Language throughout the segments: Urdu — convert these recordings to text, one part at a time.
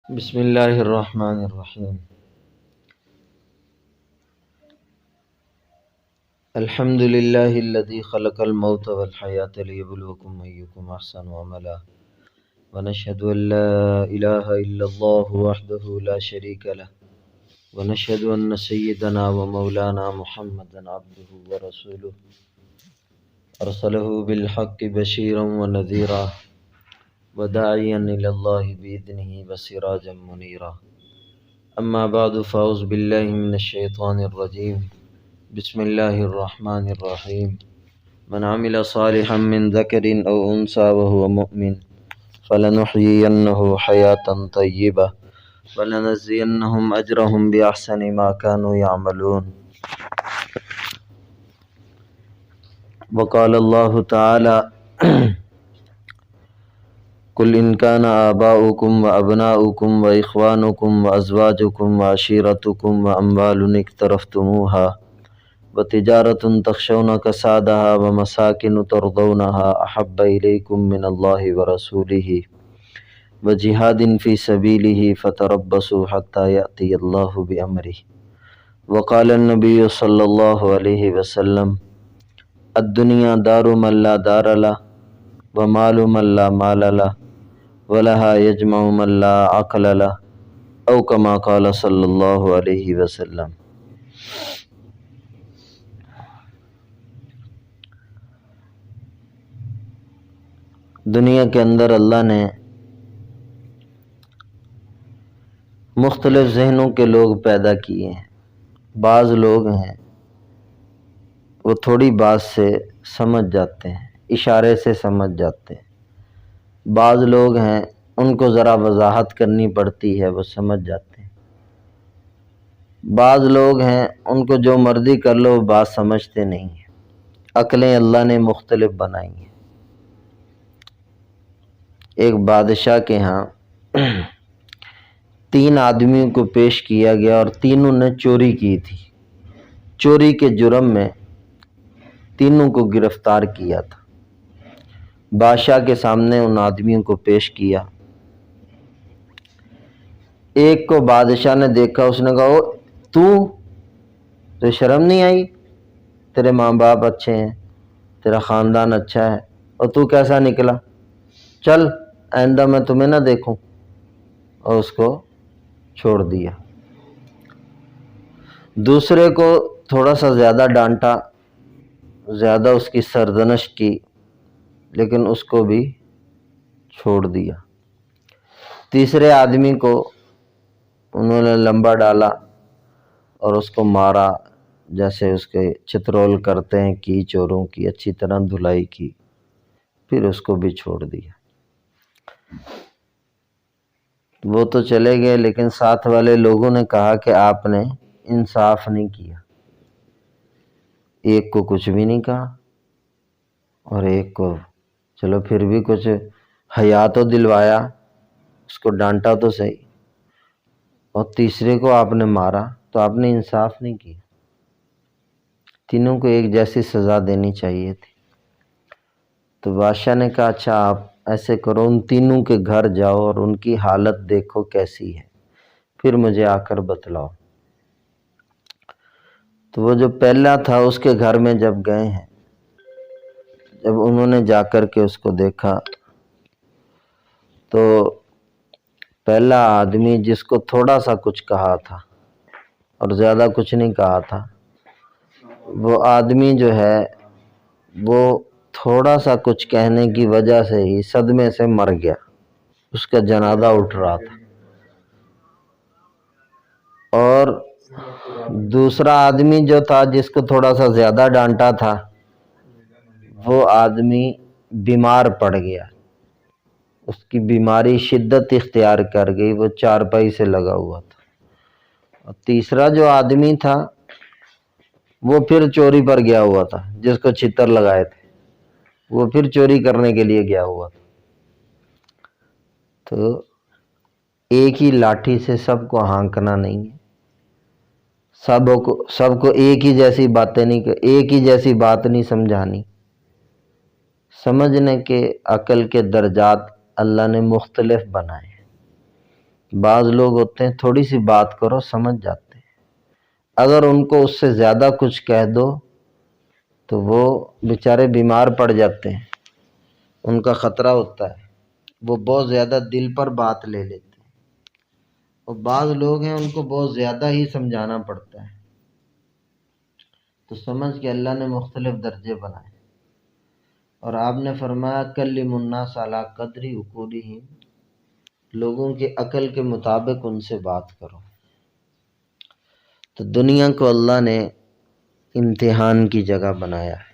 بسم اللہ الرحمن الرحیم۔ الحمد للہ الذی خلق الموت والحیاة لیبلوکم ایکم احسن عملا ونشہد ان لا الہ الا اللہ وحدہ لا شریک لہ ونشہد ان سیدنا ومولانا محمدا عبدہ ورسولہ ارسلہ بالحق بشیرا ونذیرا وداعیا الی اللہ بإذنہ وسراجا منیرا۔ اما بعد فاعوذ باللہ من الشیطان الرجیم، بسم اللہ الرحمن الرحیم۔ من عمل صالحا من ذکر او انثى وهو مؤمن فلنحیینہ حیاة طیبہ ولنجزینہم اجرہم بأحسن ما كانوا یعملون۔ وقال اللہ تعالی قل ان كان آباؤكم وأبناؤكم وإخوانكم وأزواجكم وعشيرتكم وأموال اقترفتموها وتجارة تخشون كسادها ومساكن ترضونها أحب إليكم من الله ورسوله وجهاد في سبيله فتربصوا حتى يأتي الله بأمره۔ وقال النبي صلى الله عليه وسلم الدنيا دار من لا دار له ومال من لا مال له ولها يجمع من لا عقل له او كما قال صلی اللہ علیہ وسلم۔ دنیا کے اندر اللہ نے مختلف ذہنوں کے لوگ پیدا کیے ہیں۔ بعض لوگ ہیں وہ تھوڑی بات سے سمجھ جاتے ہیں، اشارے سے سمجھ جاتے ہیں۔ بعض لوگ ہیں ان کو ذرا وضاحت کرنی پڑتی ہے وہ سمجھ جاتے ہیں۔ بعض لوگ ہیں ان کو جو مرضی کر لو وہ بات سمجھتے نہیں ہیں۔ عقلیں اللہ نے مختلف بنائی ہیں۔ ایک بادشاہ کے ہاں 3 آدمیوں کو پیش کیا گیا اور تینوں نے چوری کی تھی۔ چوری کے جرم میں تینوں کو گرفتار کیا تھا۔ بادشاہ کے سامنے ان آدمیوں کو پیش کیا۔ ایک کو بادشاہ نے دیکھا، اس نے کہا تو شرم نہیں آئی؟ تیرے ماں باپ اچھے ہیں، تیرا خاندان اچھا ہے، اور تو کیسا نکلا؟ چل آئندہ میں تمہیں نہ دیکھوں، اور اس کو چھوڑ دیا۔ دوسرے کو تھوڑا سا زیادہ ڈانٹا، زیادہ اس کی سرزنش کی، لیکن اس کو بھی چھوڑ دیا۔ تیسرے آدمی کو انہوں نے لمبا ڈالا اور اس کو مارا، جیسے اس کے چترول کرتے ہیں کی چوروں کی، اچھی طرح دھلائی کی، پھر اس کو بھی چھوڑ دیا۔ وہ تو چلے گئے، لیکن ساتھ والے لوگوں نے کہا کہ آپ نے انصاف نہیں کیا۔ ایک کو کچھ بھی نہیں کہا اور ایک کو چلو پھر بھی کچھ حیا تو دلوایا، اس کو ڈانٹا تو صحیح، اور تیسرے کو آپ نے مارا، تو آپ نے انصاف نہیں کیا۔ تینوں کو ایک جیسی سزا دینی چاہیے تھی۔ تو بادشاہ نے کہا اچھا آپ ایسے کرو، ان تینوں کے گھر جاؤ اور ان کی حالت دیکھو کیسی ہے، پھر مجھے آ کر بتلاؤ۔ تو وہ جو پہلا تھا اس کے گھر میں جب گئے ہیں، جب انہوں نے جا کر کے اس کو دیکھا، تو پہلا آدمی جس کو تھوڑا سا کچھ کہا تھا اور زیادہ کچھ نہیں کہا تھا، وہ آدمی جو ہے وہ تھوڑا سا کچھ کہنے کی وجہ سے ہی صدمے سے مر گیا، اس کا جنازہ اٹھ رہا تھا۔ اور دوسرا آدمی جو تھا جس کو تھوڑا سا زیادہ ڈانٹا تھا، وہ آدمی بیمار پڑ گیا، اس کی بیماری شدت اختیار کر گئی، وہ چارپائی سے لگا ہوا تھا۔ اور تیسرا جو آدمی تھا وہ پھر چوری پر گیا ہوا تھا، جس کو چھتر لگائے تھے وہ پھر چوری کرنے کے لیے گیا ہوا تھا۔ تو ایک ہی لاٹھی سے سب کو ہانکنا نہیں ہے، سب کو ایک ہی جیسی باتیں نہیں، ایک ہی جیسی بات نہیں سمجھانی۔ سمجھنے کے عقل کے درجات اللہ نے مختلف بنائے ہیں۔ بعض لوگ ہوتے ہیں تھوڑی سی بات کرو سمجھ جاتے ہیں، اگر ان کو اس سے زیادہ کچھ کہہ دو تو وہ بیچارے بیمار پڑ جاتے ہیں، ان کا خطرہ ہوتا ہے، وہ بہت زیادہ دل پر بات لے لیتے ہیں، اور بعض لوگ ہیں ان کو بہت زیادہ ہی سمجھانا پڑتا ہے، تو سمجھ کے اللہ نے مختلف درجے بنائے، اور آپ نے فرمایا کلم الناس علی قدر عقولہم، لوگوں کے عقل کے مطابق ان سے بات کرو۔ تو دنیا کو اللہ نے امتحان کی جگہ بنایا ہے،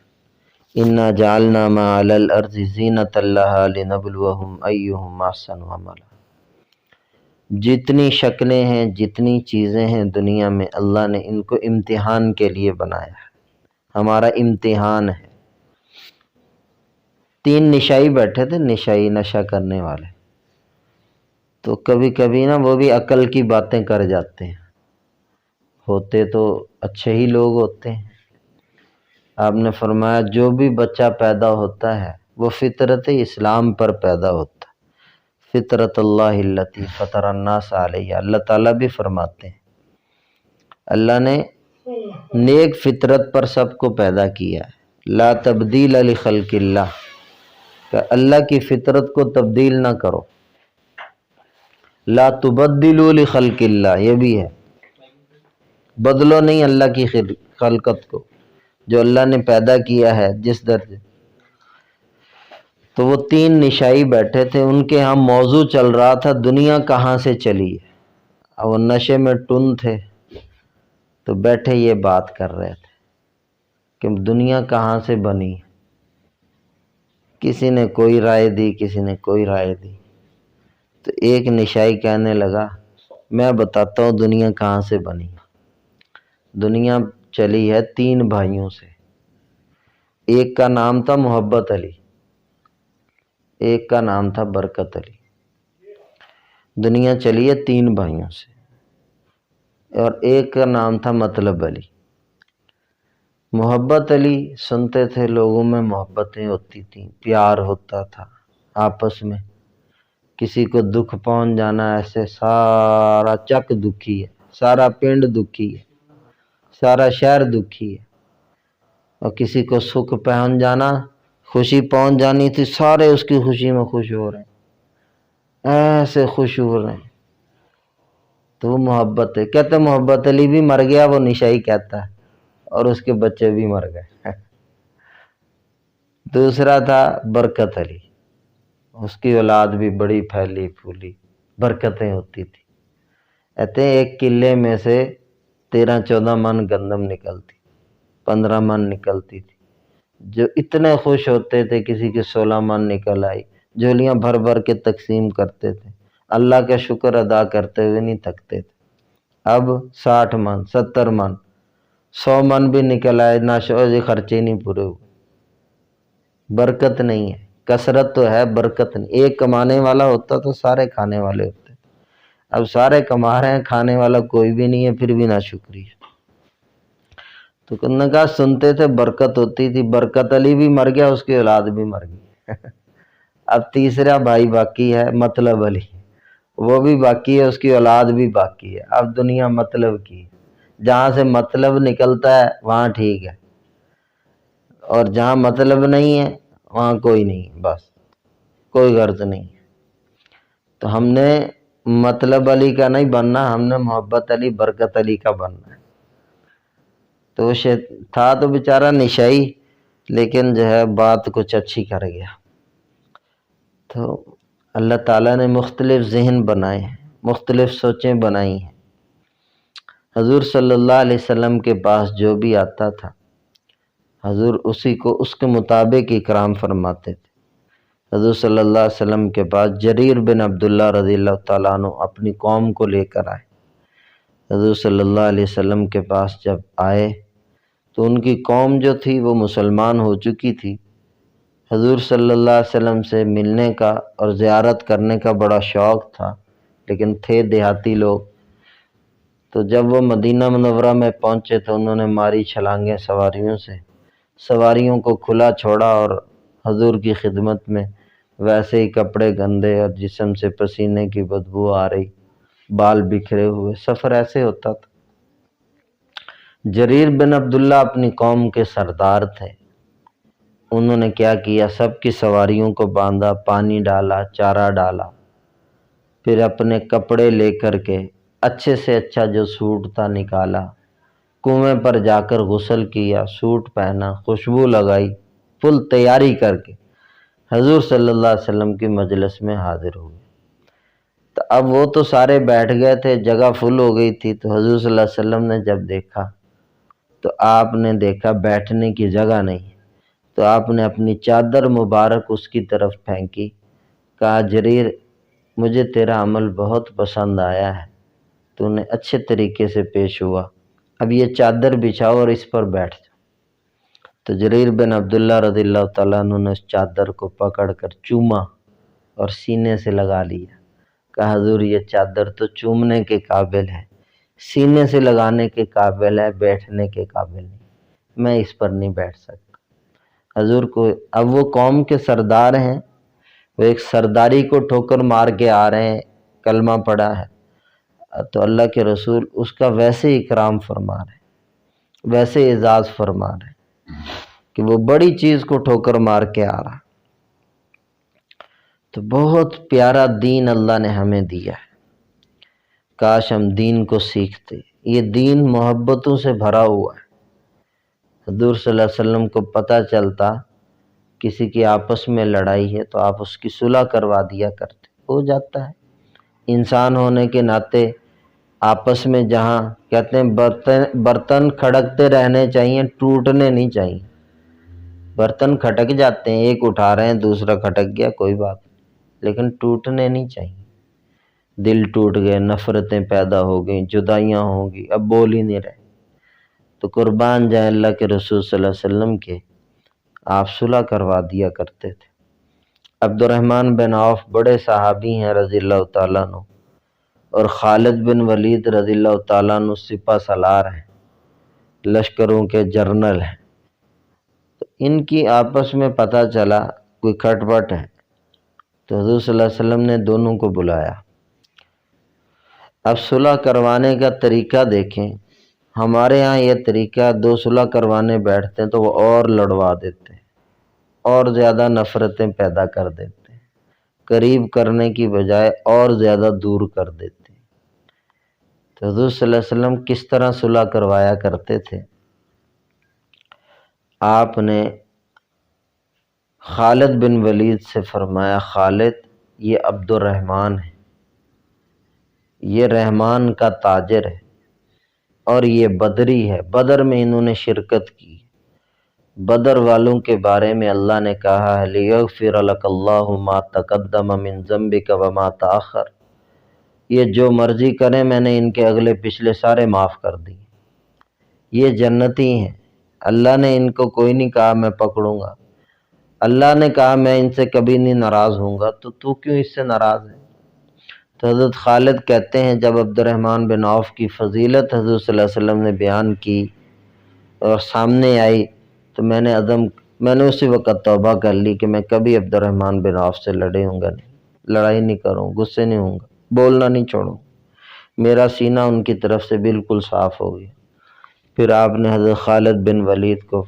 انا جعلنا ما علی الارض زینۃ لہا لنبلوہم ایہم احسن عملا۔ جتنی شکلیں ہیں، جتنی چیزیں ہیں دنیا میں، اللہ نے ان کو امتحان کے لیے بنایا ہے، ہمارا امتحان ہے۔ 3 نشائی بیٹھے تھے، نشائی نشہ کرنے والے، تو کبھی کبھی نا وہ بھی عقل کی باتیں کر جاتے ہیں، ہوتے تو اچھے ہی لوگ ہوتے ہیں۔ آپ نے فرمایا جو بھی بچہ پیدا ہوتا ہے وہ فطرت اسلام پر پیدا ہوتا ہے، فطرت اللہ التی فطر الناس علیہ۔ اللہ تعالیٰ بھی فرماتے ہیں اللہ نے نیک فطرت پر سب کو پیدا کیا ہے، لا تبدیل لخلق اللہ، کہ اللہ کی فطرت کو تبدیل نہ کرو، لا تبدلوا لخلق اللہ، یہ بھی ہے، بدلو نہیں اللہ کی خلقت کو، جو اللہ نے پیدا کیا ہے جس درجے۔ تو وہ 3 نشائی بیٹھے تھے، ان کے ہاں موضوع چل رہا تھا دنیا کہاں سے چلی ہے، اور وہ نشے میں ٹن تھے، تو بیٹھے یہ بات کر رہے تھے کہ دنیا کہاں سے بنی، کسی نے کوئی رائے دی، کسی نے کوئی رائے دی، تو ایک نشائی کہنے لگا میں بتاتا ہوں دنیا کہاں سے بنی۔ دنیا چلی ہے 3 بھائیوں سے، ایک کا نام تھا محبت علی، ایک کا نام تھا برکت علی۔ دنیا چلی ہے 3 بھائیوں سے، اور ایک کا نام تھا مطلب علی۔ محبت علی سنتے تھے لوگوں میں محبتیں ہوتی تھیں، پیار ہوتا تھا آپس میں، کسی کو دکھ پہنچ جانا ایسے سارا چک دکھی ہے، سارا پنڈ دکھی ہے، سارا شہر دکھی ہے، اور کسی کو سکھ پہنچ جانا، خوشی پہنچ جانی تھی، سارے اس کی خوشی میں خوش ہو رہے ہیں، ایسے خوش ہو رہے ہیں، تو وہ محبت ہے۔ کہتے محبت علی بھی مر گیا، وہ نشائی کہتا ہے، اور اس کے بچے بھی مر گئے۔ دوسرا تھا برکت علی، اس کی اولاد بھی بڑی پھیلی پھولی، برکتیں ہوتی تھی، کہتے ہیں ایک قلعے میں سے 13-14 من گندم نکلتی، 15 من نکلتی تھی، جو اتنے خوش ہوتے تھے، کسی کی 16 من نکل آئی، جھولیاں بھر بھر کے تقسیم کرتے تھے، اللہ کا شکر ادا کرتے ہوئے نہیں تھکتے تھے۔ اب 60 من، 70 من، 100 من بھی نکل آئے، نہ خرچے نہیں پورے ہوئے۔ برکت نہیں ہے، کثرت تو ہے، برکت نہیں۔ ایک کمانے والا ہوتا تو سارے کھانے والے ہوتے، اب سارے کما رہے ہیں، کھانے والا کوئی بھی نہیں ہے، پھر بھی نہ شکریہ۔ تو کہنے کہا سنتے تھے برکت ہوتی تھی، برکت علی بھی مر گیا، اس کی اولاد بھی مر گئی۔ اب تیسرا بھائی باقی ہے مطلب علی، وہ بھی باقی ہے، اس کی اولاد بھی باقی ہے۔ اب دنیا مطلب کی ہے، جہاں سے مطلب نکلتا ہے وہاں ٹھیک ہے، اور جہاں مطلب نہیں ہے وہاں کوئی نہیں، بس کوئی غرض نہیں ہے۔ تو ہم نے مطلب علی کا نہیں بننا، ہم نے محبت علی برکت علی کا بننا ہے۔ تو وہ تھا تو بیچارہ نشائی، لیکن جو ہے بات کچھ اچھی کر گیا۔ تو اللہ تعالیٰ نے مختلف ذہن بنائے ہیں، مختلف سوچیں بنائی ہیں۔ حضور صلی اللہ علیہ وسلم کے پاس جو بھی آتا تھا، حضور اسی کو اس کے مطابق اکرام فرماتے تھے۔ حضور صلی اللہ علیہ وسلم کے پاس جریر بن عبداللہ رضی اللہ تعالیٰ عنہ اپنی قوم کو لے کر آئے۔ حضور صلی اللہ علیہ وسلم کے پاس جب آئے تو ان کی قوم جو تھی وہ مسلمان ہو چکی تھی۔ حضور صلی اللہ علیہ وسلم سے ملنے کا اور زیارت کرنے کا بڑا شوق تھا، لیکن تھے دیہاتی لوگ۔ تو جب وہ مدینہ منورہ میں پہنچے تو انہوں نے ماری چھلانگیں سواریوں سے، سواریوں کو کھلا چھوڑا، اور حضور کی خدمت میں ویسے ہی کپڑے گندے اور جسم سے پسینے کی بدبو آ رہی، بال بکھرے ہوئے، سفر ایسے ہوتا تھا۔ جریر بن عبداللہ اپنی قوم کے سردار تھے، انہوں نے کیا کیا، سب کی سواریوں کو باندھا، پانی ڈالا، چارہ ڈالا، پھر اپنے کپڑے لے کر کے اچھے سے اچھا جو سوٹ تھا نکالا، کنویں پر جا کر غسل کیا، سوٹ پہنا، خوشبو لگائی، فل تیاری کر کے حضور صلی اللہ علیہ وسلم کی مجلس میں حاضر ہو گئے۔ تو اب وہ تو سارے بیٹھ گئے تھے، جگہ فل ہو گئی تھی، تو حضور صلی اللہ علیہ وسلم نے جب دیکھا تو آپ نے دیکھا بیٹھنے کی جگہ نہیں، تو آپ نے اپنی چادر مبارک اس کی طرف پھینکی، کہا جریر مجھے تیرا عمل بہت پسند آیا ہے، تو نے اچھے طریقے سے پیش ہوا، اب یہ چادر بچھاؤ اور اس پر بیٹھ جاؤ۔ تو جریر بن عبداللہ رضی اللہ تعالیٰ عنہ نے اس چادر کو پکڑ کر چوما اور سینے سے لگا لیا، کہا حضور یہ چادر تو چومنے کے قابل ہے، سینے سے لگانے کے قابل ہے، بیٹھنے کے قابل نہیں، میں اس پر نہیں بیٹھ سکتا۔ حضور کو اب وہ قوم کے سردار ہیں، وہ ایک سرداری کو ٹھوکر مار کے آ رہے ہیں، کلمہ پڑھا ہے، تو اللہ کے رسول اس کا ویسے اکرام فرما رہے ہیں، ویسے اعزاز فرما رہے ہیں کہ وہ بڑی چیز کو ٹھوکر مار کے آ رہا۔ تو بہت پیارا دین اللہ نے ہمیں دیا ہے، کاش ہم دین کو سیکھتے۔ یہ دین محبتوں سے بھرا ہوا ہے۔ حضور صلی اللہ علیہ وسلم کو پتہ چلتا کسی کی آپس میں لڑائی ہے تو آپ اس کی صلح کروا دیا کرتے، ہو جاتا ہے۔ انسان ہونے کے ناطے آپس میں جہاں کہتے ہیں برتن کھڑکتے رہنے چاہیے، ٹوٹنے نہیں چاہیے۔ برتن کھٹک جاتے ہیں، ایک اٹھا رہے ہیں دوسرا کھٹک گیا، کوئی بات نہیں، لیکن ٹوٹنے نہیں چاہیے۔ دل ٹوٹ گئے، نفرتیں پیدا ہو گئیں، جدائیاں ہوں گی، اب بول ہی نہیں رہے، تو قربان جائیں اللہ کے رسول صلی اللہ علیہ وسلم کے، آپ صلح کروا دیا کرتے تھے۔ عبد الرحمن بن عوف بڑے صحابی ہیں رضی اللہ تعالیٰ عنہ، اور خالد بن ولید رضی اللہ تعالیٰ عنہ سپہ سالار ہیں، لشکروں کے جرنل ہیں۔ تو ان کی آپس میں پتہ چلا کوئی کھٹ پٹ ہے، تو حضور صلی اللہ علیہ وسلم نے دونوں کو بلایا۔ اب صلح کروانے کا طریقہ دیکھیں، ہمارے ہاں یہ طریقہ دو صلح کروانے بیٹھتے ہیں تو وہ اور لڑوا دیتے ہیں، اور زیادہ نفرتیں پیدا کر دیتے ہیں، قریب کرنے کی بجائے اور زیادہ دور کر دیتے ہیں۔ تو حضور صلی اللہ علیہ وسلم کس طرح صلح کروایا کرتے تھے؟ آپ نے خالد بن ولید سے فرمایا، خالد یہ عبد الرحمن ہے، یہ رحمان کا تاجر ہے، اور یہ بدری ہے، بدر میں انہوں نے شرکت کی۔ بدر والوں کے بارے میں اللہ نے کہا ہے لِيَغْفِرَ لَكَ اللَّهُ مَا تَقَدَّمَ مِن ذَنبِكَ وَمَا تَأَخَّرَ، یہ جو مرضی کریں میں نے ان کے اگلے پچھلے سارے معاف کر دی، یہ جنتی ہیں، اللہ نے ان کو کوئی نہیں کہا میں پکڑوں گا، اللہ نے کہا میں ان سے کبھی نہیں ناراض ہوں گا، تو کیوں اس سے ناراض ہے؟ تو حضرت خالد کہتے ہیں جب عبد الرحمن بن عوف کی فضیلت حضور صلی اللہ علیہ وسلم نے بیان کی اور سامنے آئی تو میں نے اسی وقت توبہ کر لی کہ میں کبھی عبد الرحمن بن عوف سے لڑے ہوں گا نہیں، لڑائی نہیں کروں، غصے نہیں ہوں گا، بولنا نہیں چھوڑوں، میرا سینہ ان کی طرف سے بالکل صاف ہو گیا۔ پھر آپ نے حضرت خالد بن ولید کو،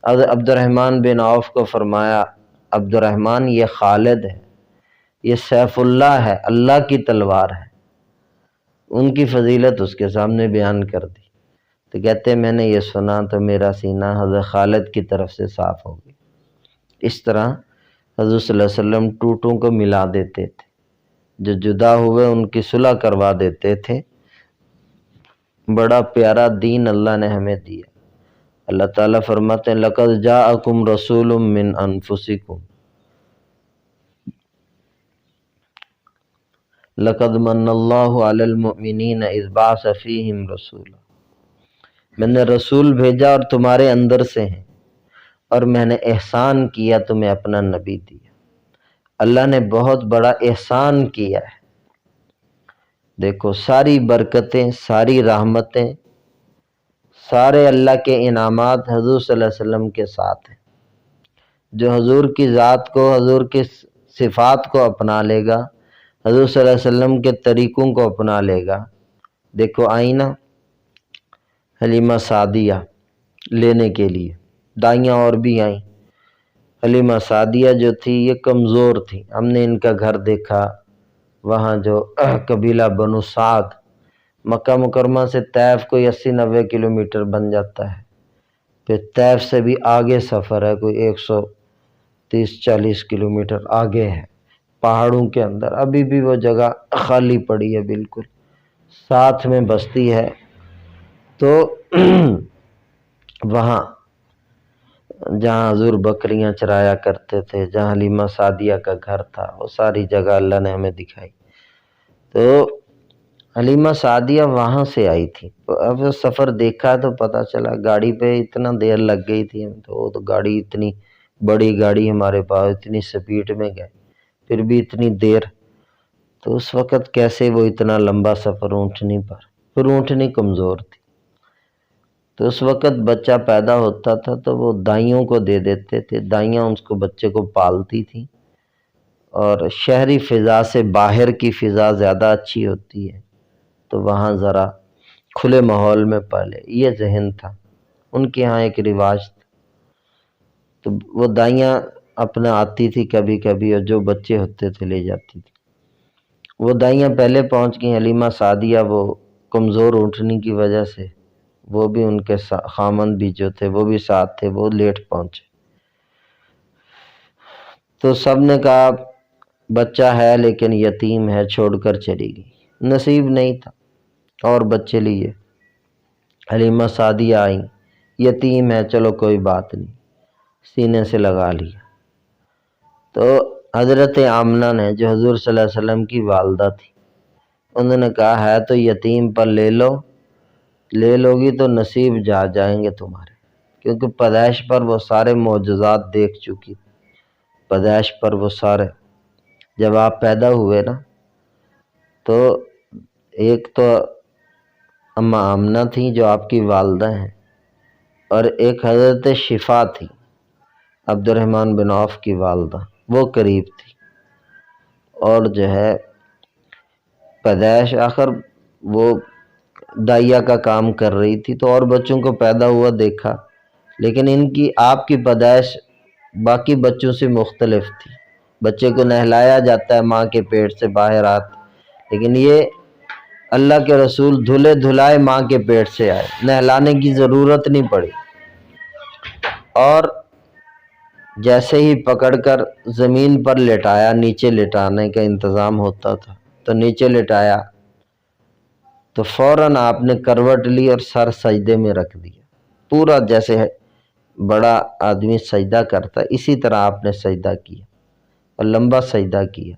حضرت عبد الرحمن بن عوف کو فرمایا عبد الرحمن یہ خالد ہے، یہ سیف اللہ ہے، اللہ کی تلوار ہے، ان کی فضیلت اس کے سامنے بیان کر دی۔ تو کہتے میں نے یہ سنا تو میرا سینہ حضرت خالد کی طرف سے صاف ہو گیا۔ اس طرح حضور صلی اللہ علیہ وسلم ٹوٹوں کو ملا دیتے تھے، جو جدا ہوئے ان کی صلح کروا دیتے تھے۔ بڑا پیارا دین اللہ نے ہمیں دیا۔ اللہ تعالیٰ فرماتے ہیں لَقَدْ جَاءَكُمْ رَسُولٌ مِّنْ أَنفُسِكُمْ لَقَدْ مَنَّ اللَّهُ عَلَى الْمُؤْمِنِينَ إِذْ بَعَثَ فِيهِمْ رَسُولًا، میں نے رسول بھیجا اور تمہارے اندر سے ہیں، اور میں نے احسان کیا تمہیں اپنا نبی دیا۔ اللہ نے بہت بڑا احسان کیا ہے۔ دیکھو ساری برکتیں، ساری رحمتیں، سارے اللہ کے انعامات حضور صلی اللہ علیہ وسلم کے ساتھ ہیں۔ جو حضور کی ذات کو، حضور کی صفات کو اپنا لے گا، حضور صلی اللہ علیہ وسلم کے طریقوں کو اپنا لے گا۔ دیکھو آئی نا حلیمہ سعدیہ لینے کے لیے، دائیاں اور بھی آئیں۔ حلیمہ سعدیہ جو تھی یہ کمزور تھی، ہم نے ان کا گھر دیکھا، وہاں جو قبیلہ بنو سعد، مکہ مکرمہ سے طیف کوئی 80-90 کلومیٹر بن جاتا ہے، پھر طیف سے بھی آگے سفر ہے، کوئی 130-140 کلومیٹر آگے ہے پہاڑوں کے اندر۔ ابھی بھی وہ جگہ خالی پڑی ہے، بالکل ساتھ میں بستی ہے۔ تو وہاں جہاں حضور بکریاں چرایا کرتے تھے، جہاں حلیمہ سعدیہ کا گھر تھا، وہ ساری جگہ اللہ نے ہمیں دکھائی۔ تو حلیمہ سعدیہ وہاں سے آئی تھی، اب سفر دیکھا تو پتہ چلا گاڑی پہ اتنا دیر لگ گئی تھی، تو گاڑی اتنی بڑی گاڑی ہمارے پاس، اتنی سپیڈ میں گئے پھر بھی اتنی دیر، تو اس وقت کیسے وہ اتنا لمبا سفر اونٹنی پر، پھر اونٹنی کمزور تھی۔ تو اس وقت بچہ پیدا ہوتا تھا تو وہ دائیوں کو دے دیتے تھے، دائیاں اس کو بچے کو پالتی تھیں، اور شہری فضا سے باہر کی فضا زیادہ اچھی ہوتی ہے، تو وہاں ذرا کھلے ماحول میں پالے، یہ ذہن تھا ان کے ہاں، ایک رواج تھا۔ تو وہ دائیاں اپنا آتی تھی کبھی کبھی، اور جو بچے ہوتے تھے لے جاتی تھی۔ وہ دائیاں پہلے پہنچ گئیں، حلیمہ سعدیہ وہ کمزور اونٹنی کی وجہ سے، وہ بھی ان کے خامند بھی جو تھے وہ بھی ساتھ تھے، وہ لیٹ پہنچے۔ تو سب نے کہا بچہ ہے لیکن یتیم ہے، چھوڑ کر چلی گئی، نصیب نہیں تھا اور بچے لیے۔ حلیمہ سعدیہ آئیں، یتیم ہے، چلو کوئی بات نہیں، سینے سے لگا لیا۔ تو حضرت آمنہ نے، جو حضور صلی اللہ علیہ وسلم کی والدہ تھی، انہوں نے کہا ہے تو یتیم پر لے لو، لے لوگی تو نصیب جا جائیں گے تمہارے، کیونکہ پیدائش پر وہ سارے معجزات دیکھ چکی، پیدائش پر وہ سارے، جب آپ پیدا ہوئے نا تو ایک تو اماں آمنہ تھیں جو آپ کی والدہ ہیں، اور ایک حضرت شفا تھی، عبد الرحمن بن عوف کی والدہ، وہ قریب تھی، اور جو ہے پیدائش آخر وہ دائیا کا کام کر رہی تھی، تو اور بچوں کو پیدا ہوا دیکھا، لیکن ان کی آپ کی پیدائش باقی بچوں سے مختلف تھی۔ بچے کو نہلایا جاتا ہے ماں کے پیٹ سے باہر آتے، لیکن یہ اللہ کے رسول دھلے دھلائے ماں کے پیٹ سے آئے، نہلانے کی ضرورت نہیں پڑی، اور جیسے ہی پکڑ کر زمین پر لٹایا، نیچے لٹانے کا انتظام ہوتا تھا تو نیچے لٹایا، تو فوراً آپ نے کروٹ لی اور سر سجدے میں رکھ دیا، پورا جیسے بڑا آدمی سجدہ کرتا اسی طرح آپ نے سجدہ کیا، اور لمبا سجدہ کیا،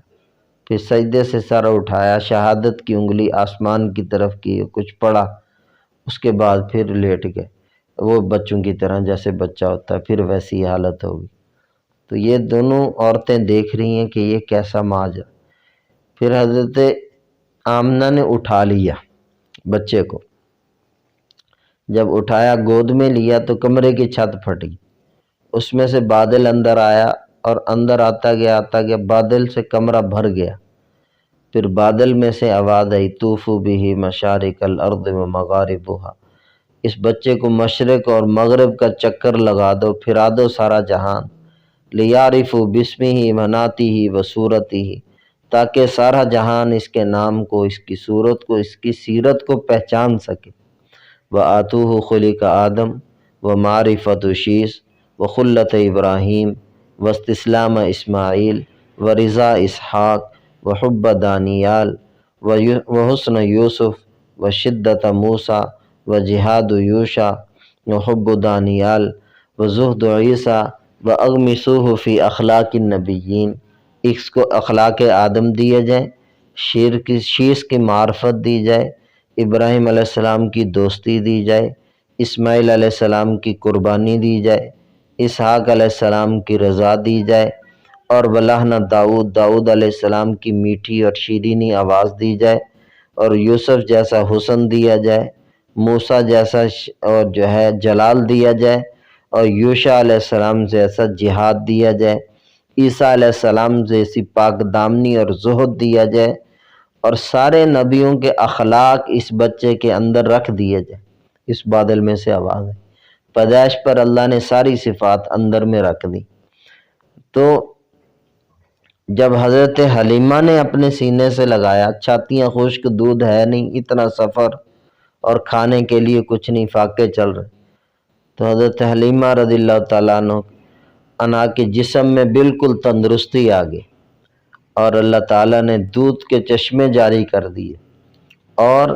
پھر سجدے سے سر اٹھایا، شہادت کی انگلی آسمان کی طرف کی، کچھ پڑھا، اس کے بعد پھر لیٹ گئے، وہ بچوں کی طرح جیسے بچہ ہوتا ہے، پھر ویسی حالت ہوگی۔ تو یہ دونوں عورتیں دیکھ رہی ہیں کہ یہ کیسا ماجرا۔ پھر حضرت آمنہ نے اٹھا لیا بچے کو، جب اٹھایا گود میں لیا تو کمرے کی چھت پھٹ گئی، اس میں سے بادل اندر آیا، اور اندر آتا گیا بادل سے کمرہ بھر گیا، پھر بادل میں سے آواز آئی طوفوا بہ مشارق الارض ومغاربہا، اس بچے کو مشرق اور مغرب کا چکر لگا دو، پھرا دو سارا جہان، لیعرفوا باسمہ مناتہ وصورتہ، تاکہ سارا جہان اس کے نام کو، اس کی صورت کو، اس کی سیرت کو پہچان سکے۔ وآتوہ خلق آدم ومعرفت شیس وخلت ابراہیم واستسلام اسماعیل ورضا اسحاق وحب دانیال وحسن یوسف وشدت موسیٰ وجہاد یوشع وحب دانیال وزہد عیسیٰ واغمسوہ فی اخلاق النبیین، اس کو اخلاق آدم دیے جائیں، شیس کی معرفت دی جائے، ابراہیم علیہ السلام کی دوستی دی جائے، اسماعیل علیہ السلام کی قربانی دی جائے، اسحاق علیہ السلام کی رضا دی جائے، اور ولہنا داؤد علیہ السلام کی میٹھی اور شیرینی آواز دی جائے، اور یوسف جیسا حسن دیا جائے، موسیٰ جیسا اور جو ہے جلال دیا جائے، اور یوشع علیہ السلام جیسا جہاد دیا جائے، عیسیٰ علیہ السلام جیسی پاک دامنی اور زہد دیا جائے، اور سارے نبیوں کے اخلاق اس بچے کے اندر رکھ دیے جائے۔ اس بادل میں سے آواز ہے، پیدائش پر اللہ نے ساری صفات اندر میں رکھ دی۔ تو جب حضرت حلیمہ نے اپنے سینے سے لگایا، چھاتیاں خشک، دودھ ہے نہیں، اتنا سفر اور کھانے کے لیے کچھ نہیں، فاقے چل رہے، تو حضرت حلیمہ رضی اللہ تعالیٰ عنہ کے جسم میں بالکل تندرستی آ گئی، اور اللہ تعالیٰ نے دودھ کے چشمے جاری کر دیے، اور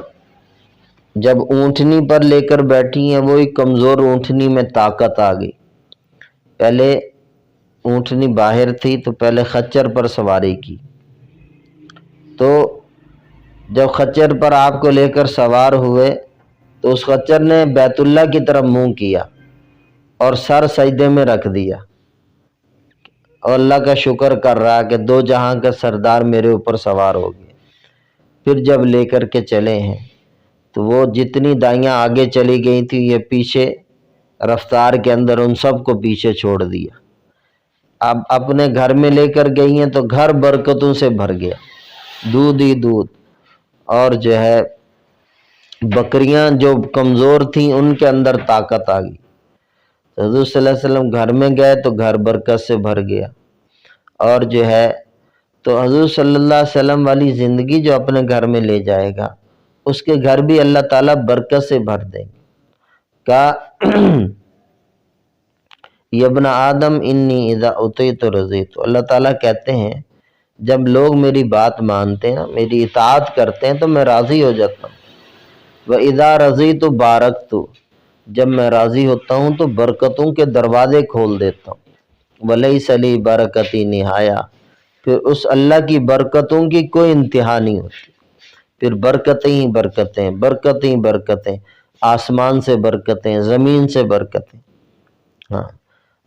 جب اونٹنی پر لے کر بیٹھی ہیں وہی کمزور اونٹنی میں طاقت آ گئی۔ پہلے اونٹنی باہر تھی تو پہلے خچر پر سواری کی، تو جب خچر پر آپ کو لے کر سوار ہوئے تو اس خچر نے بیت اللہ کی طرف منہ کیا اور سر سجدے میں رکھ دیا، اور اللہ کا شکر کر رہا کہ دو جہاں کا سردار میرے اوپر سوار ہو گیا۔ پھر جب لے کر کے چلے ہیں تو وہ جتنی دائیاں آگے چلی گئی تھی، یہ پیچھے رفتار کے اندر ان سب کو پیچھے چھوڑ دیا۔ اب اپنے گھر میں لے کر گئی ہیں تو گھر برکتوں سے بھر گیا، دودھ ہی دودھ، اور جو ہے بکریاں جو کمزور تھیں ان کے اندر طاقت آ گئی۔ حضور صلی اللہ علیہ وسلم گھر میں گئے تو گھر برکت سے بھر گیا، اور جو ہے تو حضور صلی اللہ علیہ وسلم والی زندگی جو اپنے گھر میں لے جائے گا اس کے گھر بھی اللہ تعالیٰ برکت سے بھر دیں گے۔ کہا یبن آدم انی اذا اطیعت رضیت، اللہ تعالیٰ کہتے ہیں جب لوگ میری بات مانتے ہیں، میری اطاعت کرتے ہیں تو میں راضی ہو جاتا ہوں۔ وَإِذَا رَضِيتُ بَارَكْتُ، جب میں راضی ہوتا ہوں تو برکتوں کے دروازے کھول دیتا ہوں۔ وَلَيْسَ لِي بَرَكَتِي نِہَایَہ، پھر اس اللہ کی برکتوں کی کوئی انتہا نہیں ہوتی، پھر برکتیں ہی برکتیں، برکتیں ہی برکتیں، آسمان سے برکتیں، زمین سے برکتیں۔ ہاں،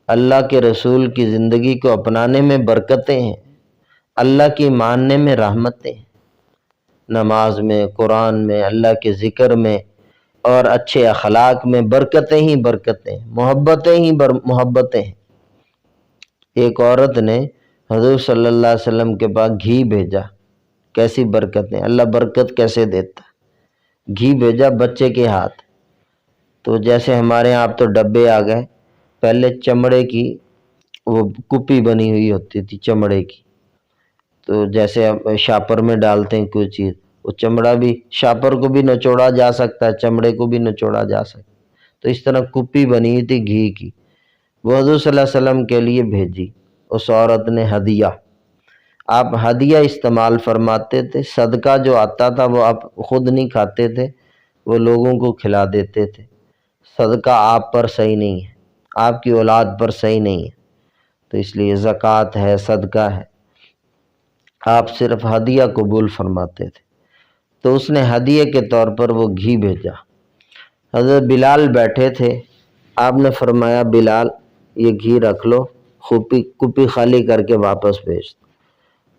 اللہ کے رسول کی زندگی کو اپنانے میں برکتیں ہیں، اللہ کی ماننے میں رحمتیں ہیں، نماز میں، قرآن میں، اللہ کے ذکر میں اور اچھے اخلاق میں برکتیں ہی برکتیں، محبتیں ہی محبتیں ہیں۔ ایک عورت نے حضور صلی اللہ علیہ وسلم کے پاس گھی بھیجا، کیسی برکتیں، اللہ برکت کیسے دیتا ہے۔ گھی بھیجا بچے کے ہاتھ، تو جیسے ہمارے ہاں اب تو ڈبے آ گئے، پہلے چمڑے کی وہ کپی بنی ہوئی ہوتی تھی چمڑے کی، تو جیسے اب شاپر میں ڈالتے ہیں کوئی چیز، وہ چمڑا بھی، شاپر کو بھی نچوڑا جا سکتا ہے، چمڑے کو بھی نچوڑا جا سکتا ہے، تو اس طرح کپی بنی ہوئی تھی گھی کی، وہ حضور صلی اللہ علیہ وسلم کے لیے بھیجی۔ اس عورت نے ہدیہ، آپ ہدیہ استعمال فرماتے تھے، صدقہ جو آتا تھا وہ آپ خود نہیں کھاتے تھے، وہ لوگوں کو کھلا دیتے تھے۔ صدقہ آپ پر صحیح نہیں ہے، آپ کی اولاد پر صحیح نہیں ہے، تو اس لیے زکوٰۃ ہے، صدقہ ہے، آپ صرف ہدیہ قبول فرماتے تھے۔ تو اس نے ہدیے کے طور پر وہ گھی بھیجا۔ حضرت بلال بیٹھے تھے، آپ نے فرمایا بلال یہ گھی رکھ لو، کپی خالی کر کے واپس بھیج دو۔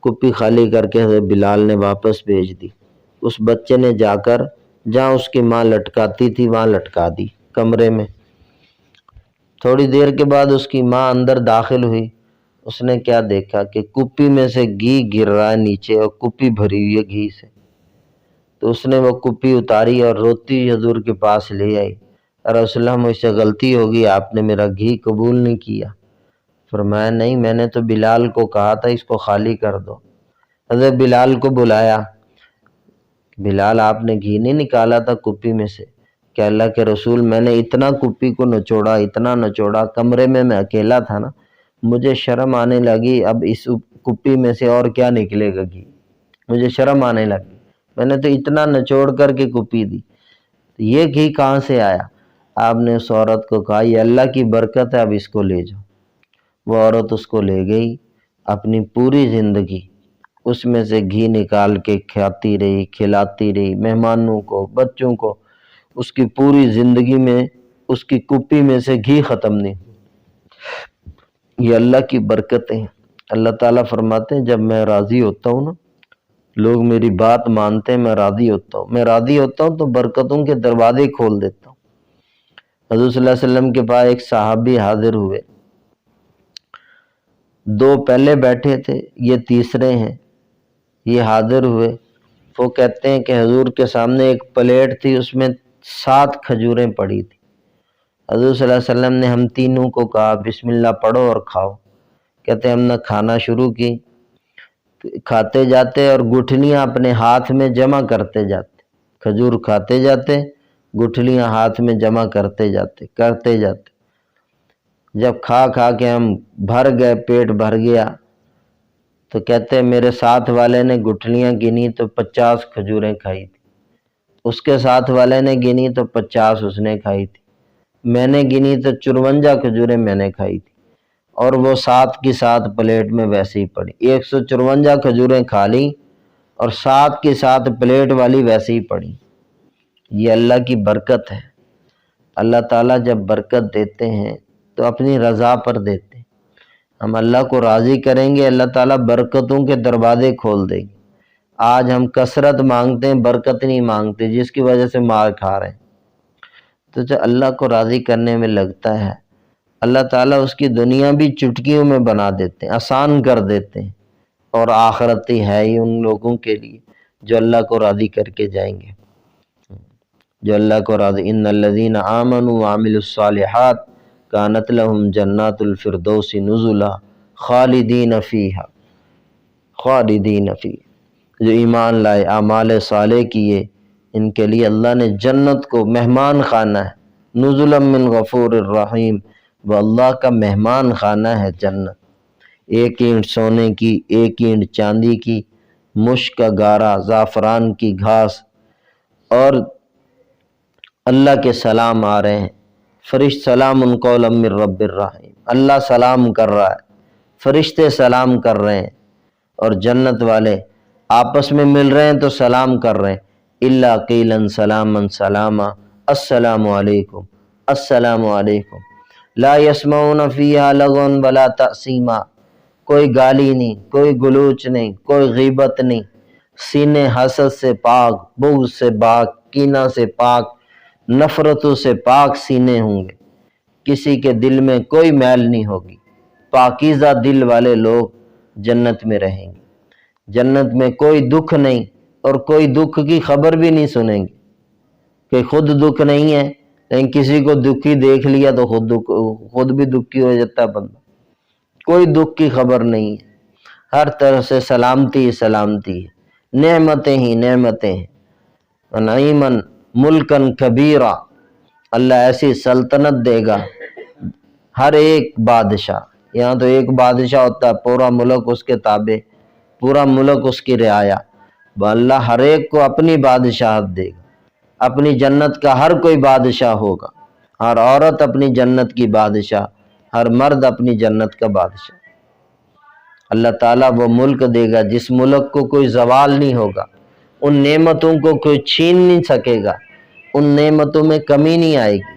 کپی خالی کر کے حضرت بلال نے واپس بھیج دی۔ اس بچے نے جا کر جہاں اس کی ماں لٹکاتی تھی وہاں لٹکا دی کمرے میں۔ تھوڑی دیر کے بعد اس کی ماں اندر داخل ہوئی، اس نے کیا دیکھا کہ کپی میں سے گھی گر رہا ہے نیچے، اور کپی بھری ہوئی ہے گھی سے۔ تو اس نے وہ کپی اتاری اور روتی حضور کے پاس لے آئی، رسول اللہ مجھ سے غلطی ہوگی، آپ نے میرا گھی قبول نہیں کیا۔ فرمایا نہیں، میں نے تو بلال کو کہا تھا اس کو خالی کر دو۔ حضرت بلال کو بلایا، بلال آپ نے گھی نہیں نکالا تھا کپی میں سے؟ کہ اللہ کے رسول میں نے اتنا کپی کو نچوڑا، اتنا نچوڑا، کمرے میں اکیلا تھا نا، مجھے شرم آنے لگی، اب اس کپی میں سے اور کیا نکلے گا گھی، مجھے شرم آنے لگی، میں نے تو اتنا نچوڑ کر کے کپی دی، یہ گھی کہاں سے آیا؟ آپ نے اس عورت کو کہا یہ اللہ کی برکت ہے، اب اس کو لے جاؤ۔ وہ عورت اس کو لے گئی، اپنی پوری زندگی اس میں سے گھی نکال کے کھاتی رہی، کھلاتی رہی مہمانوں کو، بچوں کو، اس کی پوری زندگی میں اس کی کپی میں سے گھی ختم نہیں۔ یہ اللہ کی برکتیں ہیں۔ اللہ تعالیٰ فرماتے ہیں جب میں راضی ہوتا ہوں نا، لوگ میری بات مانتے ہیں، میں راضی ہوتا ہوں، میں راضی ہوتا ہوں تو برکتوں کے دروازے کھول دیتا ہوں۔ حضور صلی اللہ علیہ وسلم کے پاس ایک صحابی حاضر ہوئے، دو پہلے بیٹھے تھے، یہ تیسرے ہیں، یہ حاضر ہوئے۔ وہ کہتے ہیں کہ حضور کے سامنے ایک پلیٹ تھی، اس میں 7 کھجوریں پڑی تھی۔ حضور صلی اللہ علیہ وسلم نے ہم تینوں کو کہا بسم اللہ پڑھو اور کھاؤ۔ کہتے ہیں ہم نے کھانا شروع کی، کھاتے جاتے اور گٹھلیاں اپنے ہاتھ میں جمع کرتے جاتے، کھجور کھاتے جاتے، گٹھلیاں ہاتھ میں جمع کرتے جاتے۔ جب کھا کے ہم بھر گئے، پیٹ بھر گیا، تو کہتے ہیں میرے ساتھ والے نے گٹھلیاں گنی تو 50 کھجوریں کھائی تھی، اس کے ساتھ والے نے گنی تو 50 اس نے کھائی تھی، میں نے گنی تو 54 کھجوریں میں نے کھائی تھی، اور وہ 7 کی 7 پلیٹ میں ویسے ہی پڑی۔ 154 کھجوریں کھا لیں اور 7 کی 7 پلیٹ والی ویسے ہی پڑی۔ یہ اللہ کی برکت ہے۔ اللہ تعالیٰ جب برکت دیتے ہیں تو اپنی رضا پر دیتے ہیں۔ ہم اللہ کو راضی کریں گے، اللہ تعالیٰ برکتوں کے دروازے کھول دے گی۔ آج ہم کثرت مانگتے ہیں، برکت نہیں مانگتے، جس کی وجہ سے مار کھا رہے ہیں۔ تو جو اللہ کو راضی کرنے میں لگتا ہے، اللہ تعالیٰ اس کی دنیا بھی چٹکیوں میں بنا دیتے ہیں، آسان کر دیتے ہیں، اور آخرت ہے ہی ان لوگوں کے لیے جو اللہ کو راضی کر کے جائیں گے، جو اللہ کو راضی۔ ان الذین آمنوا وعملوا الصالحات کانت لہم جنات الفردوس نزلا خالدین فیہا، جو ایمان لائے، اعمال صالح کیے، ان کے لیے اللہ نے جنت کو مہمان خانہ ہے، نزلا من غفور الرحیم، وہ اللہ کا مہمان خانہ ہے جنت۔ 1 اینٹ سونے کی، 1 اینٹ چاندی کی، مشک کا گارا، زعفران کی گھاس، اور اللہ کے سلام آ رہے ہیں، فرشت سلام قولا من رب الرحیم، اللہ سلام کر رہا ہے، فرشتے سلام کر رہے ہیں، اور جنت والے آپس میں مل رہے ہیں تو سلام کر رہے ہیں، الا قیلا سلاما سلاما، السلام علیکم السلام علیکم، لا یسمعون فیہا لغوا ولا تأثیما، کوئی گالی نہیں، کوئی گلوچ نہیں، کوئی غیبت نہیں، سینے حسد سے پاک، بغض سے پاک، کینہ سے پاک، نفرتوں سے پاک سینے ہوں گے، کسی کے دل میں کوئی میل نہیں ہوگی، پاکیزہ دل والے لوگ جنت میں رہیں گے۔ جنت میں کوئی دکھ نہیں، اور کوئی دکھ کی خبر بھی نہیں سنیں گے، کہ خود دکھ نہیں ہے لیکن کسی کو دکھی دیکھ لیا تو خود بھی دکھی ہو جاتا ہے بندہ۔ کوئی دکھ کی خبر نہیں ہے، ہر طرح سے سلامتی ہی سلامتی ہے، نعمتیں ہی نعمتیں ہیں۔ نعیماً ملکن کبیرہ، اللہ ایسی سلطنت دے گا، ہر ایک بادشاہ، یہاں تو ایک بادشاہ ہوتا ہے، پورا ملک اس کے تابع، پورا ملک اس کی رعایا، اللہ ہر ایک کو اپنی بادشاہت دے گا۔ اپنی جنت کا ہر کوئی بادشاہ ہوگا، ہر عورت اپنی جنت کی بادشاہ، ہر مرد اپنی جنت کا بادشاہ۔ اللہ تعالیٰ وہ ملک دے گا جس ملک کو کوئی زوال نہیں ہوگا، ان نعمتوں کو کوئی چھین نہیں سکے گا، ان نعمتوں میں کمی نہیں آئے گی۔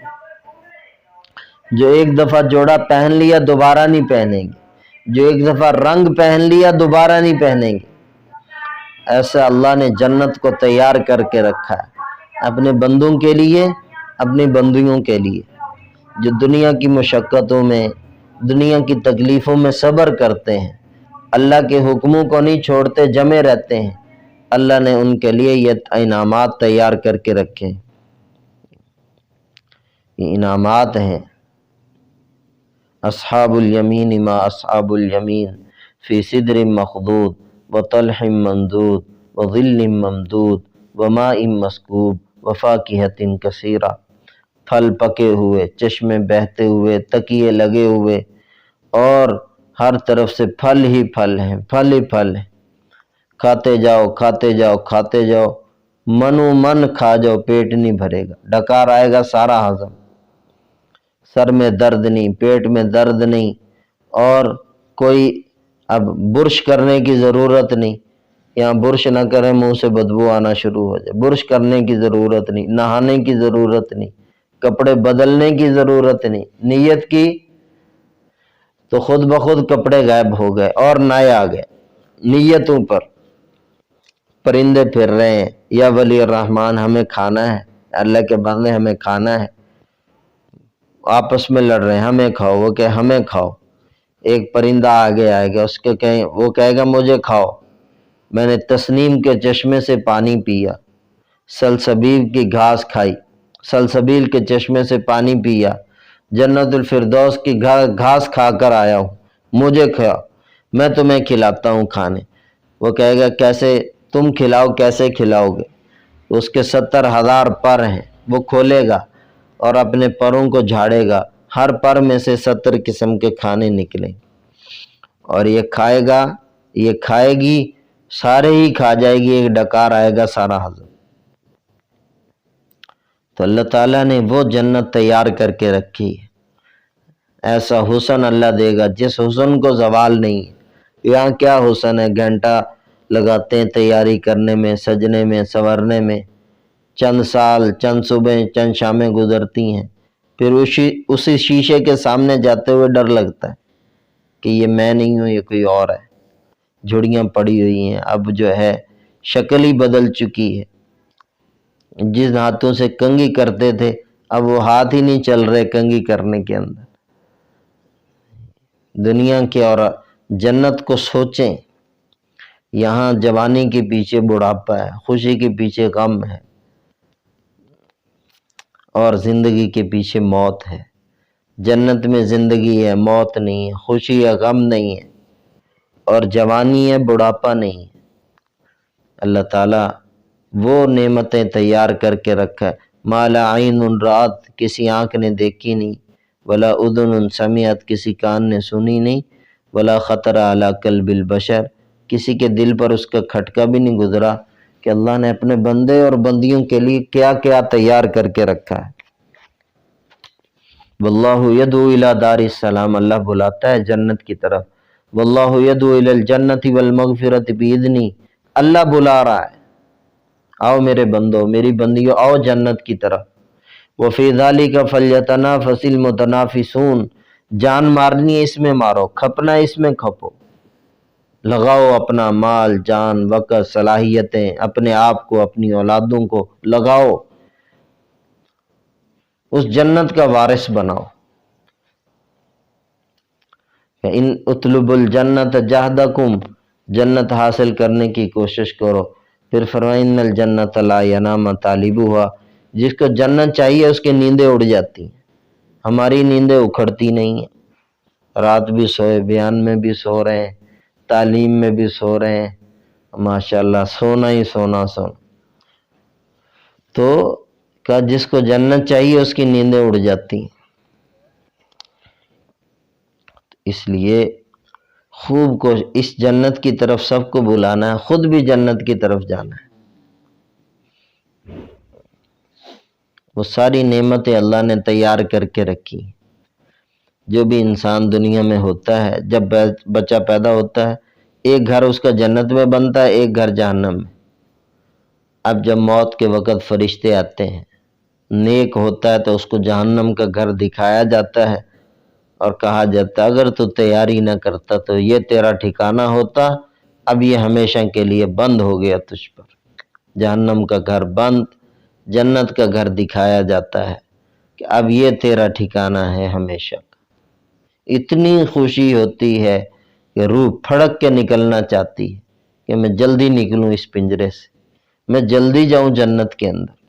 جو ایک دفعہ جوڑا پہن لیا دوبارہ نہیں پہنیں گے، جو ایک دفعہ رنگ پہن لیا دوبارہ نہیں پہنیں گے۔ ایسا اللہ نے جنت کو تیار کر کے رکھا ہے اپنے بندوں کے لیے، اپنی بندیوں کے لیے، جو دنیا کی مشقتوں میں، دنیا کی تکلیفوں میں صبر کرتے ہیں، اللہ کے حکموں کو نہیں چھوڑتے، جمے رہتے ہیں، اللہ نے ان کے لیے یہ انعامات تیار کر کے رکھے ہیں۔ یہ انعامات ہیں۔ اصحاب الیمین ما اصحاب الیمین فی سدر مخضود وطلح منضود وظل ممدود وماء مسکوب وفاکہۃ کثیرہ، پھل پکے ہوئے، چشمے بہتے ہوئے، تکیے لگے ہوئے، اور ہر طرف سے پھل ہی پھل ہیں، پھل ہی پھل ہیں، کھاتے جاؤ کھاتے جاؤ کھاتے جاؤ، منو من کھا جاؤ، پیٹ نہیں بھرے گا، ڈکار آئے گا سارا ہضم، سر میں درد نہیں، پیٹ میں درد نہیں، اور کوئی اب برش کرنے کی ضرورت نہیں، یہاں برش نہ کریں منہ سے بدبو آنا شروع ہو جائے، برش کرنے کی ضرورت نہیں، نہانے کی ضرورت نہیں، کپڑے بدلنے کی ضرورت نہیں، نیت کی تو خود بخود کپڑے غائب ہو گئے اور نئے آ گئے۔ نیتوں پر پرندے پھر رہے ہیں، یا ولی الرحمن ہمیں کھانا ہے، اللہ کے بندے ہمیں کھانا ہے، آپس میں لڑ رہے ہیں ہمیں کھاؤ، وہ کہ ہمیں کھاؤ، ایک پرندہ آگے آئے گا، اس کے کہیں وہ کہے گا مجھے کھاؤ، میں نے تسنیم کے چشمے سے پانی پیا، سلسبیل کی گھاس کھائی، سلسبیل کے چشمے سے پانی پیا، جنت الفردوس کی گھاس کھا کر آیا ہوں، مجھے کھاؤ، میں تمہیں کھلاتا ہوں کھانے۔ وہ کہے گا کیسے تم کھلاؤ، کیسے کھلاؤ گے؟ اس کے 70,000 پر ہیں، وہ کھولے گا اور اپنے پروں کو جھاڑے گا، ہر پر میں سے 70 قسم کے کھانے نکلیں، اور یہ کھائے گا، یہ کھائے گی، سارے ہی کھا جائے گی، ایک ڈکار آئے گا سارا ہضم۔ تو اللہ تعالیٰ نے وہ جنت تیار کر کے رکھی ہے، ایسا حسن اللہ دے گا جس حسن کو زوال نہیں ہے۔ یہاں کیا حسن ہے، گھنٹہ لگاتے ہیں تیاری کرنے میں، سجنے میں، سنورنے میں، چند سال، چند صبح، چند شامیں گزرتی ہیں، پھر اسی شیشے کے سامنے جاتے ہوئے ڈر لگتا ہے کہ یہ میں نہیں ہوں، یہ کوئی اور ہے، جھڑیاں پڑی ہوئی ہیں، اب جو ہے شکل ہی بدل چکی ہے، جس ہاتھوں سے کنگھی کرتے تھے اب وہ ہاتھ ہی نہیں چل رہے کنگھی کرنے کے اندر۔ دنیا کے اور جنت کو سوچیں، یہاں جوانی کے پیچھے بڑھاپا ہے، خوشی کے پیچھے غم ہے، اور زندگی کے پیچھے موت ہے۔ جنت میں زندگی ہے، موت نہیں ہے، خوشی ہے، غم نہیں ہے، اور جوانی ہے، بڑھاپا نہیں ہے۔ اللہ تعالیٰ وہ نعمتیں تیار کر کے رکھا ہے، ما لا عین رات، کسی آنکھ نے دیکھی نہیں، ولا اذن سمعت، کسی کان نے سنی نہیں، ولا خطر علی قلب البشر، کسی کے دل پر اس کا کھٹکا بھی نہیں گزرا کہ اللہ نے اپنے بندے اور بندیوں کے لیے کیا کیا تیار کر کے رکھا ہے۔ واللہ یدعو الی دار السلام، اللہ بلاتا ہے جنت کی طرف، واللہ یدعو الی الجنت والمغفرۃ باذنی، اللہ بلا رہا ہے، آؤ میرے بندو، میری بندیوں، آؤ جنت کی طرف۔ وفی ذالک فلیتنافس المتنافسون، جان مارنی ہے اس میں مارو، کھپنا ہے اس میں کھپو، لگاؤ اپنا مال، جان، وقت، صلاحیتیں، اپنے آپ کو، اپنی اولادوں کو لگاؤ، اس جنت کا وارث بناؤ۔ ان اطلب الجنت جہدکم، جنت حاصل کرنے کی کوشش کرو۔ پھر فرمایا ان الجنت لا ینام طالبها، جس کو جنت چاہیے اس کی نیندیں اڑ جاتی ہیں، ہماری نیندیں اکھڑتی نہیں ہیں، رات بھی سوئے، بیان میں بھی سو رہے ہیں، تعلیم میں بھی سو رہے ہیں، ماشاءاللہ سونا ہی سونا سونا۔ تو کہ جس کو جنت چاہیے اس کی نیندیں اڑ جاتی ہیں۔ اس لیے خوب کو اس جنت کی طرف سب کو بلانا ہے، خود بھی جنت کی طرف جانا ہے۔ وہ ساری نعمتیں اللہ نے تیار کر کے رکھی، جو بھی انسان دنیا میں ہوتا ہے، جب بچہ پیدا ہوتا ہے ایک گھر اس کا جنت میں بنتا ہے، ایک گھر جہنم میں۔ اب جب موت کے وقت فرشتے آتے ہیں، نیک ہوتا ہے تو اس کو جہنم کا گھر دکھایا جاتا ہے اور کہا جاتا ہے اگر تو تیاری نہ کرتا تو یہ تیرا ٹھکانہ ہوتا، اب یہ ہمیشہ کے لیے بند ہو گیا تجھ پر، جہنم کا گھر بند، جنت کا گھر دکھایا جاتا ہے کہ اب یہ تیرا ٹھکانہ ہے ہمیشہ کا۔ اتنی خوشی ہوتی ہے کہ روح پھڑک کے نکلنا چاہتی ہے کہ میں جلدی نکلوں اس پنجرے سے، میں جلدی جاؤں جنت کے اندر۔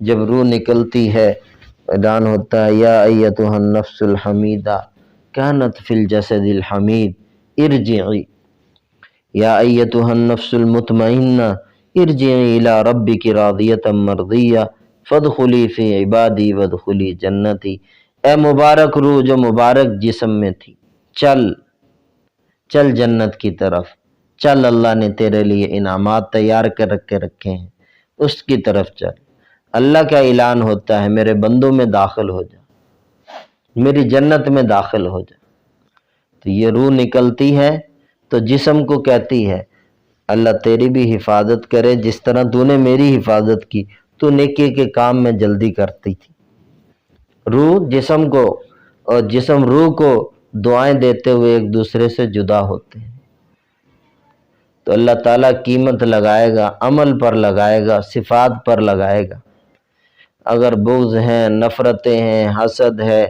جب روح نکلتی ہے اعلان ہوتا ہے یا ایتھا النفس الحمیدہ کانت فی الجسد الحمید ارجعی، یا ایتھا النفس المطمئنہ ارجعی الی ربک راضیۃ مرضیہ فادخلی فی عبادی وادخلی جنتی، اے مبارک روح جو مبارک جسم میں تھی، چل چل جنت کی طرف، چل، اللہ نے تیرے لیے انعامات تیار کر کے رکھے ہیں، اس کی طرف چل۔ اللہ کا اعلان ہوتا ہے میرے بندوں میں داخل ہو جا، میری جنت میں داخل ہو جا۔ تو یہ روح نکلتی ہے تو جسم کو کہتی ہے اللہ تیری بھی حفاظت کرے، جس طرح تو نے میری حفاظت کی، تو نیکی کے کام میں جلدی کرتی تھی۔ روح جسم کو اور جسم روح کو دعائیں دیتے ہوئے ایک دوسرے سے جدا ہوتے ہیں۔ تو اللہ تعالیٰ قیمت لگائے گا، عمل پر لگائے گا، صفات پر لگائے گا۔ اگر بغض ہیں، نفرتیں ہیں، حسد ہے،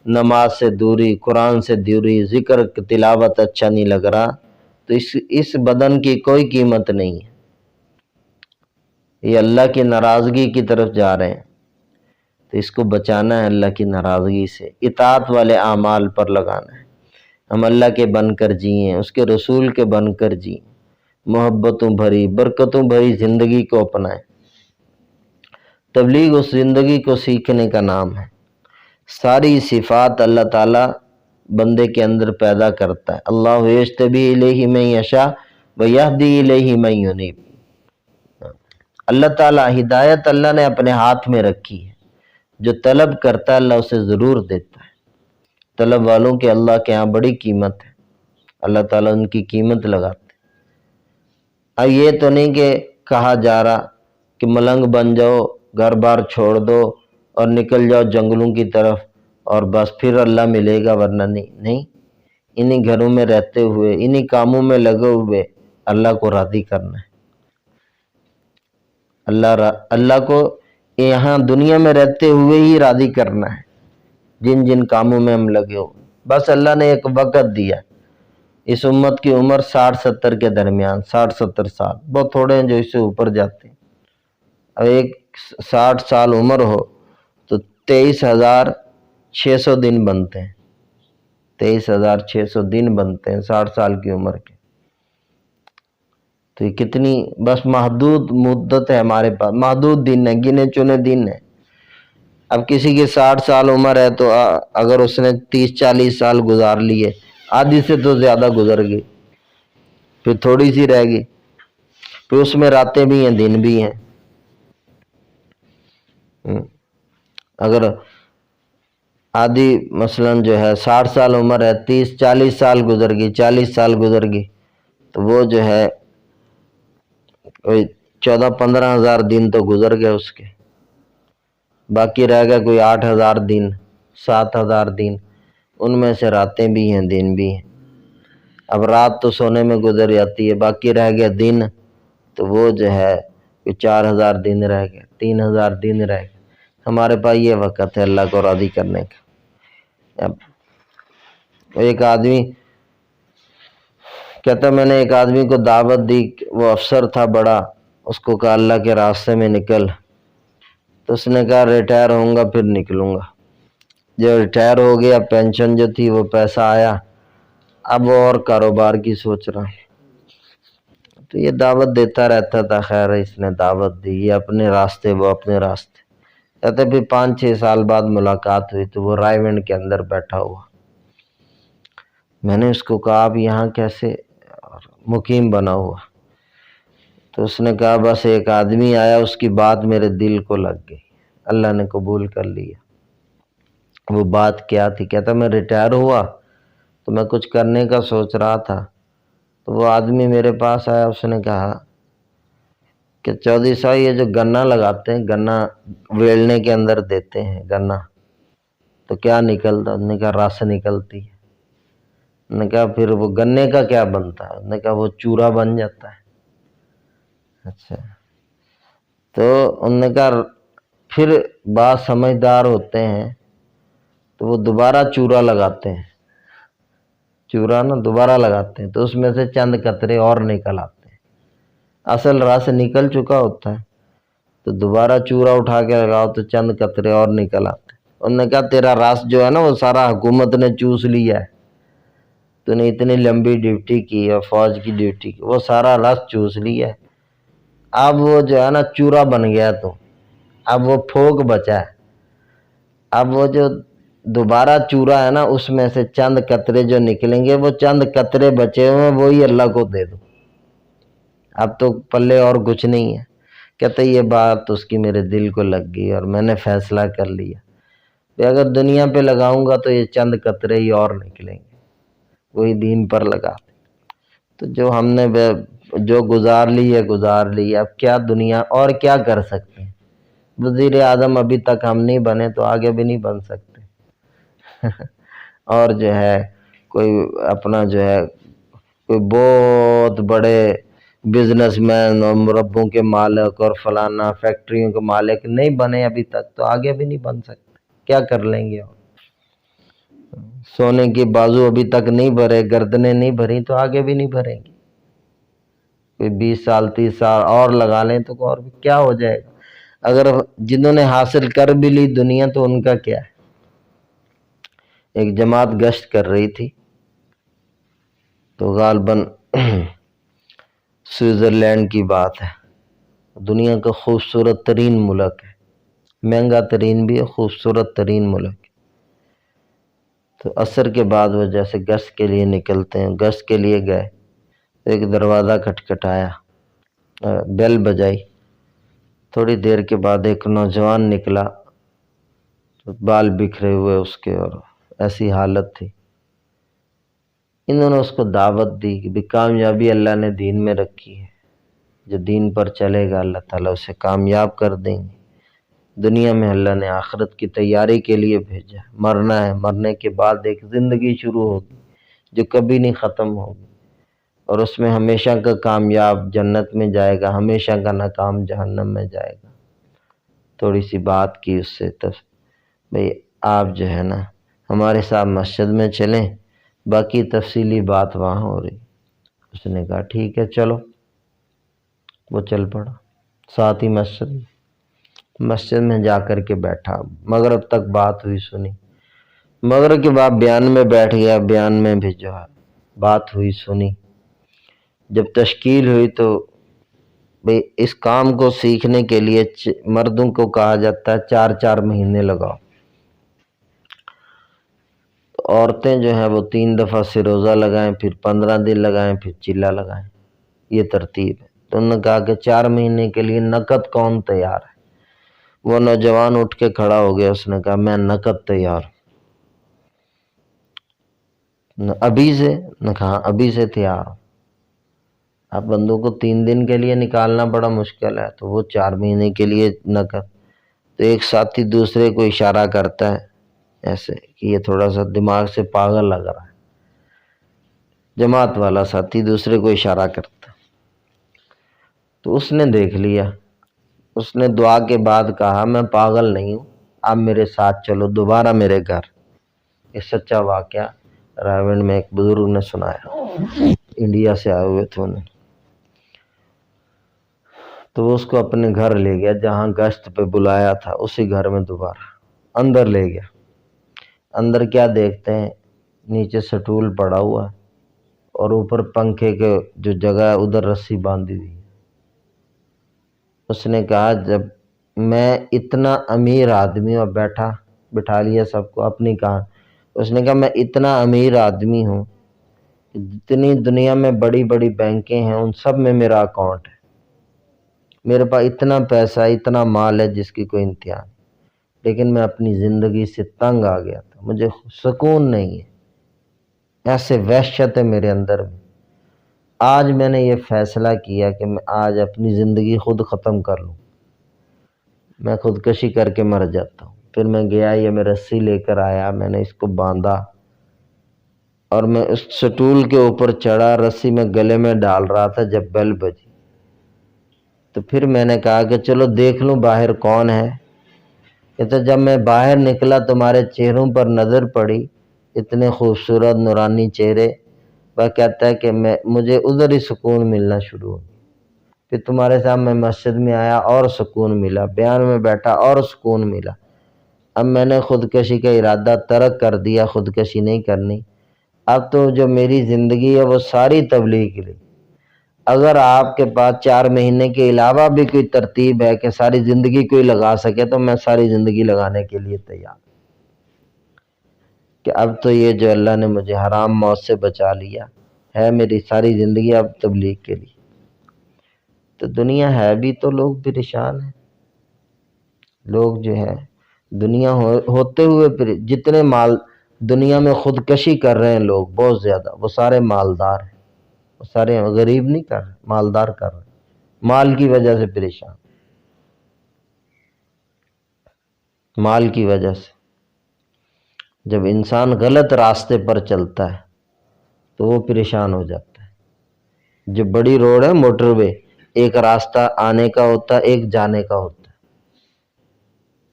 نماز سے دوری، قرآن سے دوری، ذکر تلاوت اچھا نہیں لگ رہا، تو اس بدن کی کوئی قیمت نہیں ہے، یہ اللہ کی ناراضگی کی طرف جا رہے ہیں، تو اس کو بچانا ہے اللہ کی ناراضگی سے، اطاعت والے اعمال پر لگانا ہے، ہم اللہ کے بن کر جئیں، اس کے رسول کے بن کر جئیں، محبتوں بھری برکتوں بھری زندگی کو اپنائیں۔ تبلیغ اس زندگی کو سیکھنے کا نام ہے۔ ساری صفات اللہ تعالیٰ بندے کے اندر پیدا کرتا ہے۔ اللہ یجتبی الیہ من یشاء ویہدی الیہ من ینیب۔ اللہ تعالیٰ ہدایت اللہ نے اپنے ہاتھ میں رکھی ہے، جو طلب کرتا ہے اللہ اسے ضرور دیتا ہے۔ طلب والوں کے اللہ کے ہاں بڑی قیمت ہے، اللہ تعالیٰ ان کی قیمت لگاتے ہیں۔ اب یہ تو نہیں کہ کہا جا رہا کہ ملنگ بن جاؤ، گھر بار چھوڑ دو اور نکل جاؤ جنگلوں کی طرف اور بس پھر اللہ ملے گا، ورنہ نہیں، انہی گھروں میں رہتے ہوئے، انہی کاموں میں لگے ہوئے اللہ کو راضی کرنا ہے۔ اللہ کو یہاں دنیا میں رہتے ہوئے ہی راضی کرنا ہے، جن جن کاموں میں ہم لگے ہوئے۔ بس اللہ نے ایک وقت دیا، اس امت کی عمر 60-70 کے درمیان، 60-70 سال، بہت تھوڑے ہیں جو اس سے اوپر جاتے ہیں۔ اب ایک 60 سال عمر ہو تو 23,600 دن بنتے ہیں، 23,600 دن بنتے ہیں 60 سال کی عمر کے۔ تو یہ کتنی بس محدود مدت ہے ہمارے پاس، محدود دن ہے، گنے چنے دن ہے۔ اب کسی کی 60 سال عمر ہے تو اگر اس نے 30-40 سال گزار لیے، آدھی سے تو زیادہ گزر گئی، پھر تھوڑی سی رہ گئی، پھر اس میں راتیں بھی ہیں دن بھی ہیں۔ اگر آدھی مثلاً جو ہے 60 سال عمر ہے، 30-40 سال گزر گئی، 40 سال گزر گئی، تو وہ جو ہے کوئی 14-15 ہزار دن تو گزر گئے اس کے، باقی رہ گئے کوئی 8,000 دن، 7,000 دن، ان میں سے راتیں بھی ہیں دن بھی ہیں۔ اب رات تو سونے میں گزر جاتی ہے، باقی رہ گئے دن، تو وہ جو ہے 4,000 دن رہ گئے، 3,000 دن رہ گئے۔ ہمارے پاس یہ وقت ہے اللہ کو راضی کرنے کا۔ اب ایک آدمی کہتا میں نے ایک آدمی کو دعوت دی، وہ افسر تھا بڑا، اس کو کہا اللہ کے راستے میں نکل، تو اس نے کہا ریٹائر ہوں گا پھر نکلوں گا۔ جب ریٹائر ہو گیا، پینشن جو تھی وہ پیسہ آیا، اب وہ اور کاروبار کی سوچ رہا۔ تو یہ دعوت دیتا رہتا تھا، خیر اس نے دعوت دی، یہ اپنے راستے وہ اپنے راستے۔ کہتے پھر 5-6 سال بعد ملاقات ہوئی تو وہ رائے ونڈ کے اندر بیٹھا ہوا۔ میں نے اس کو کہا آپ یہاں کیسے مقیم بنا ہوا؟ تو اس نے کہا بس ایک آدمی آیا، اس کی بات میرے دل کو لگ گئی، اللہ نے قبول کر لیا۔ وہ بات کیا تھی؟ کہتا میں ریٹائر ہوا تو میں کچھ کرنے کا سوچ رہا تھا، تو وہ آدمی میرے پاس آیا، اس نے کہا کہ چودھری صاحب یہ جو گنا لگاتے ہیں، گنا ویلنے کے اندر دیتے ہیں گنا، تو کیا نکلتا؟ انہوں نے کہا رس نکلتی ہے۔ انہوں نے کہا پھر وہ گنے کا کیا بنتا ہے؟ انہوں نے کہا وہ چورا بن جاتا ہے۔ اچھا، تو انہوں نے کہا پھر بعض سمجھدار ہوتے ہیں تو وہ دوبارہ چورا لگاتے ہیں، چورا نا دوبارہ لگاتے ہیں، تو اس میں سے چند قطرے اور نکل آتے ہیں، اصل رس نکل چکا ہوتا ہے، تو دوبارہ چورا اٹھا کے لگاؤ تو چند قطرے اور نکل آتے ہیں۔ انہوں نے کہا تیرا رس جو ہے نا وہ سارا حکومت نے چوس لیا ہے، تو نے اتنی لمبی ڈیوٹی کی اور فوج کی ڈیوٹی کی، وہ سارا رس چوس لیا ہے، اب وہ جو ہے نا چورا بن گیا، تو اب وہ پھوک بچا ہے، اب وہ جو دوبارہ چورا ہے نا اس میں سے چند قطرے جو نکلیں گے، وہ چند قطرے بچے ہوئے ہیں وہی اللہ کو دے دو، اب تو پلے اور کچھ نہیں ہے۔ کہتے یہ بات اس کی میرے دل کو لگ گئی اور میں نے فیصلہ کر لیا کہ اگر دنیا پہ لگاؤں گا تو یہ چند قطرے ہی اور نکلیں گے، وہی دین پر لگا دیں۔ تو جو ہم نے جو گزار لی ہے گزار لی، اب کیا دنیا اور کیا کر سکتے ہیں؟ وزیر اعظم ابھی تک ہم نہیں بنے تو آگے بھی نہیں بن سکتے اور جو ہے کوئی اپنا جو ہے کوئی بہت بڑے بزنس مین اور مربوں کے مالک اور فلانا فیکٹریوں کے مالک نہیں بنے ابھی تک، تو آگے بھی نہیں بن سکتے، کیا کر لیں گے اور سونے کی بازو ابھی تک نہیں بھرے، گردنیں نہیں بھری تو آگے بھی نہیں بھریں گی۔ کوئی 20 سال 30 سال اور لگا لیں تو اور بھی کیا ہو جائے گا؟ اگر جنہوں نے حاصل کر بھی لی دنیا تو ان کا کیا ہے؟ ایک جماعت گشت کر رہی تھی تو غالباً سوئٹزرلینڈ کی بات ہے، دنیا کا خوبصورت ترین ملک ہے، مہنگا ترین بھی ہے، خوبصورت ترین ملک ہے۔ تو عصر کے بعد وہ جیسے گشت کے لیے نکلتے ہیں، گشت کے لیے گئے، ایک دروازہ کھٹکھٹایا، بیل بجائی، تھوڑی دیر کے بعد ایک نوجوان نکلا، بال بکھرے ہوئے اس کے اور ایسی حالت تھی۔ انہوں نے اس کو دعوت دی کہ بھی کامیابی اللہ نے دین میں رکھی ہے، جو دین پر چلے گا اللہ تعالیٰ اسے کامیاب کر دیں گے۔ دنیا میں اللہ نے آخرت کی تیاری کے لیے بھیجا، مرنا ہے، مرنے کے بعد ایک زندگی شروع ہوگی جو کبھی نہیں ختم ہوگی، اور اس میں ہمیشہ کا کامیاب جنت میں جائے گا، ہمیشہ کا ناکام جہنم میں جائے گا۔ تھوڑی سی بات کی اس سے، تب بھئی آپ جو ہے نا ہمارے ساتھ مسجد میں چلیں، باقی تفصیلی بات وہاں ہو رہی۔ اس نے کہا ٹھیک ہے چلو، وہ چل پڑا ساتھ ہی مسجد میں جا کر کے بیٹھا، مغرب تک بات ہوئی سنی، مغرب کے بعد بیان میں بیٹھ گیا، بیان میں بھی جو ہے بات ہوئی سنی۔ جب تشکیل ہوئی تو بھئی اس کام کو سیکھنے کے لیے مردوں کو کہا جاتا ہے 4 مہینے لگاؤ، عورتیں جو ہیں وہ 3 دفعہ سے روزہ لگائیں، پھر 15 دن لگائیں، پھر چلہ لگائیں، یہ ترتیب ہے۔ تو انہوں نے کہا کہ 4 مہینے کے لیے نقد کون تیار ہے؟ وہ نوجوان اٹھ کے کھڑا ہو گیا، اس نے کہا میں نقد تیار ہوں۔ ابھی سے؟ نے کہا ابھی سے تیار ہوں۔ اب بندوں کو 3 دن کے لیے نکالنا بڑا مشکل ہے، تو وہ 4 مہینے کے لیے نقد۔ تو ایک ساتھی دوسرے کو اشارہ کرتا ہے ایسے کہ یہ تھوڑا سا دماغ سے پاگل لگ رہا ہے، جماعت والا ساتھی دوسرے کو اشارہ کرتا۔ تو اس نے دیکھ لیا، اس نے دعا کے بعد کہا میں پاگل نہیں ہوں، آپ میرے ساتھ چلو دوبارہ میرے گھر۔ یہ سچا واقعہ راولپنڈی میں ایک بزرگ نے سنایا، انڈیا سے آئے ہوئے تھے انہیں۔ تو وہ اس کو اپنے گھر لے گیا جہاں گشت پہ بلایا تھا، اسی گھر میں دوبارہ اندر لے گیا۔ اندر کیا دیکھتے ہیں؟ نیچے سٹول پڑا ہوا ہے اور اوپر پنکھے کے جو جگہ ہے ادھر رسی باندھی ہوئی ہے۔ اس نے کہا جب میں اتنا امیر آدمی اور بٹھا لیا سب کو اپنی کہا، اس نے کہا میں اتنا امیر آدمی ہوں، جتنی دنیا میں بڑی بڑی بینکیں ہیں ان سب میں میرا اکاؤنٹ ہے، میرے پاس اتنا پیسہ اتنا مال ہے جس کی کوئی انتہا نہیں، لیکن میں اپنی زندگی سے تنگ آ گیا تھا، مجھے سکون نہیں ہے، ایسے وحشت ہے میرے اندر میں۔ آج میں نے یہ فیصلہ کیا کہ میں آج اپنی زندگی خود ختم کر لوں، میں خودکشی کر کے مر جاتا ہوں۔ پھر میں گیا، یہ میں رسی لے کر آیا، میں نے اس کو باندھا اور میں اس سٹول کے اوپر چڑھا، رسی میں گلے میں ڈال رہا تھا جب بیل بجی۔ تو پھر میں نے کہا کہ چلو دیکھ لوں باہر کون ہے۔ کہتا جب میں باہر نکلا تمہارے چہروں پر نظر پڑی، اتنے خوبصورت نورانی چہرے، وہ کہتا ہے کہ مجھے ادھر ہی سکون ملنا شروع ہو۔ پھر تمہارے ساتھ میں مسجد میں آیا اور سکون ملا، بیان میں بیٹھا اور سکون ملا۔ اب میں نے خودکشی کا ارادہ ترک کر دیا، خودکشی نہیں کرنی۔ اب تو جو میری زندگی ہے وہ ساری تبلیغ کے لیے۔ اگر آپ کے پاس 4 مہینے کے علاوہ بھی کوئی ترتیب ہے کہ ساری زندگی کوئی لگا سکے تو میں ساری زندگی لگانے کے لیے تیار ہوں، کہ اب تو یہ جو اللہ نے مجھے حرام موت سے بچا لیا ہے، میری ساری زندگی اب تبلیغ کے لیے۔ تو دنیا ہے بھی تو لوگ پریشان ہیں، لوگ جو ہے دنیا ہوتے ہوئے جتنے مال دنیا میں خودکشی کر رہے ہیں لوگ بہت زیادہ، وہ سارے مالدار ہیں، وہ سارے غریب نہیں کر رہے، مالدار کر رہے، مال کی وجہ سے پریشان، مال کی وجہ سے۔ جب انسان غلط راستے پر چلتا ہے تو وہ پریشان ہو جاتا ہے۔ جو بڑی روڈ ہے موٹر وے، ایک راستہ آنے کا ہوتا ہے، ایک جانے کا ہوتا ہے۔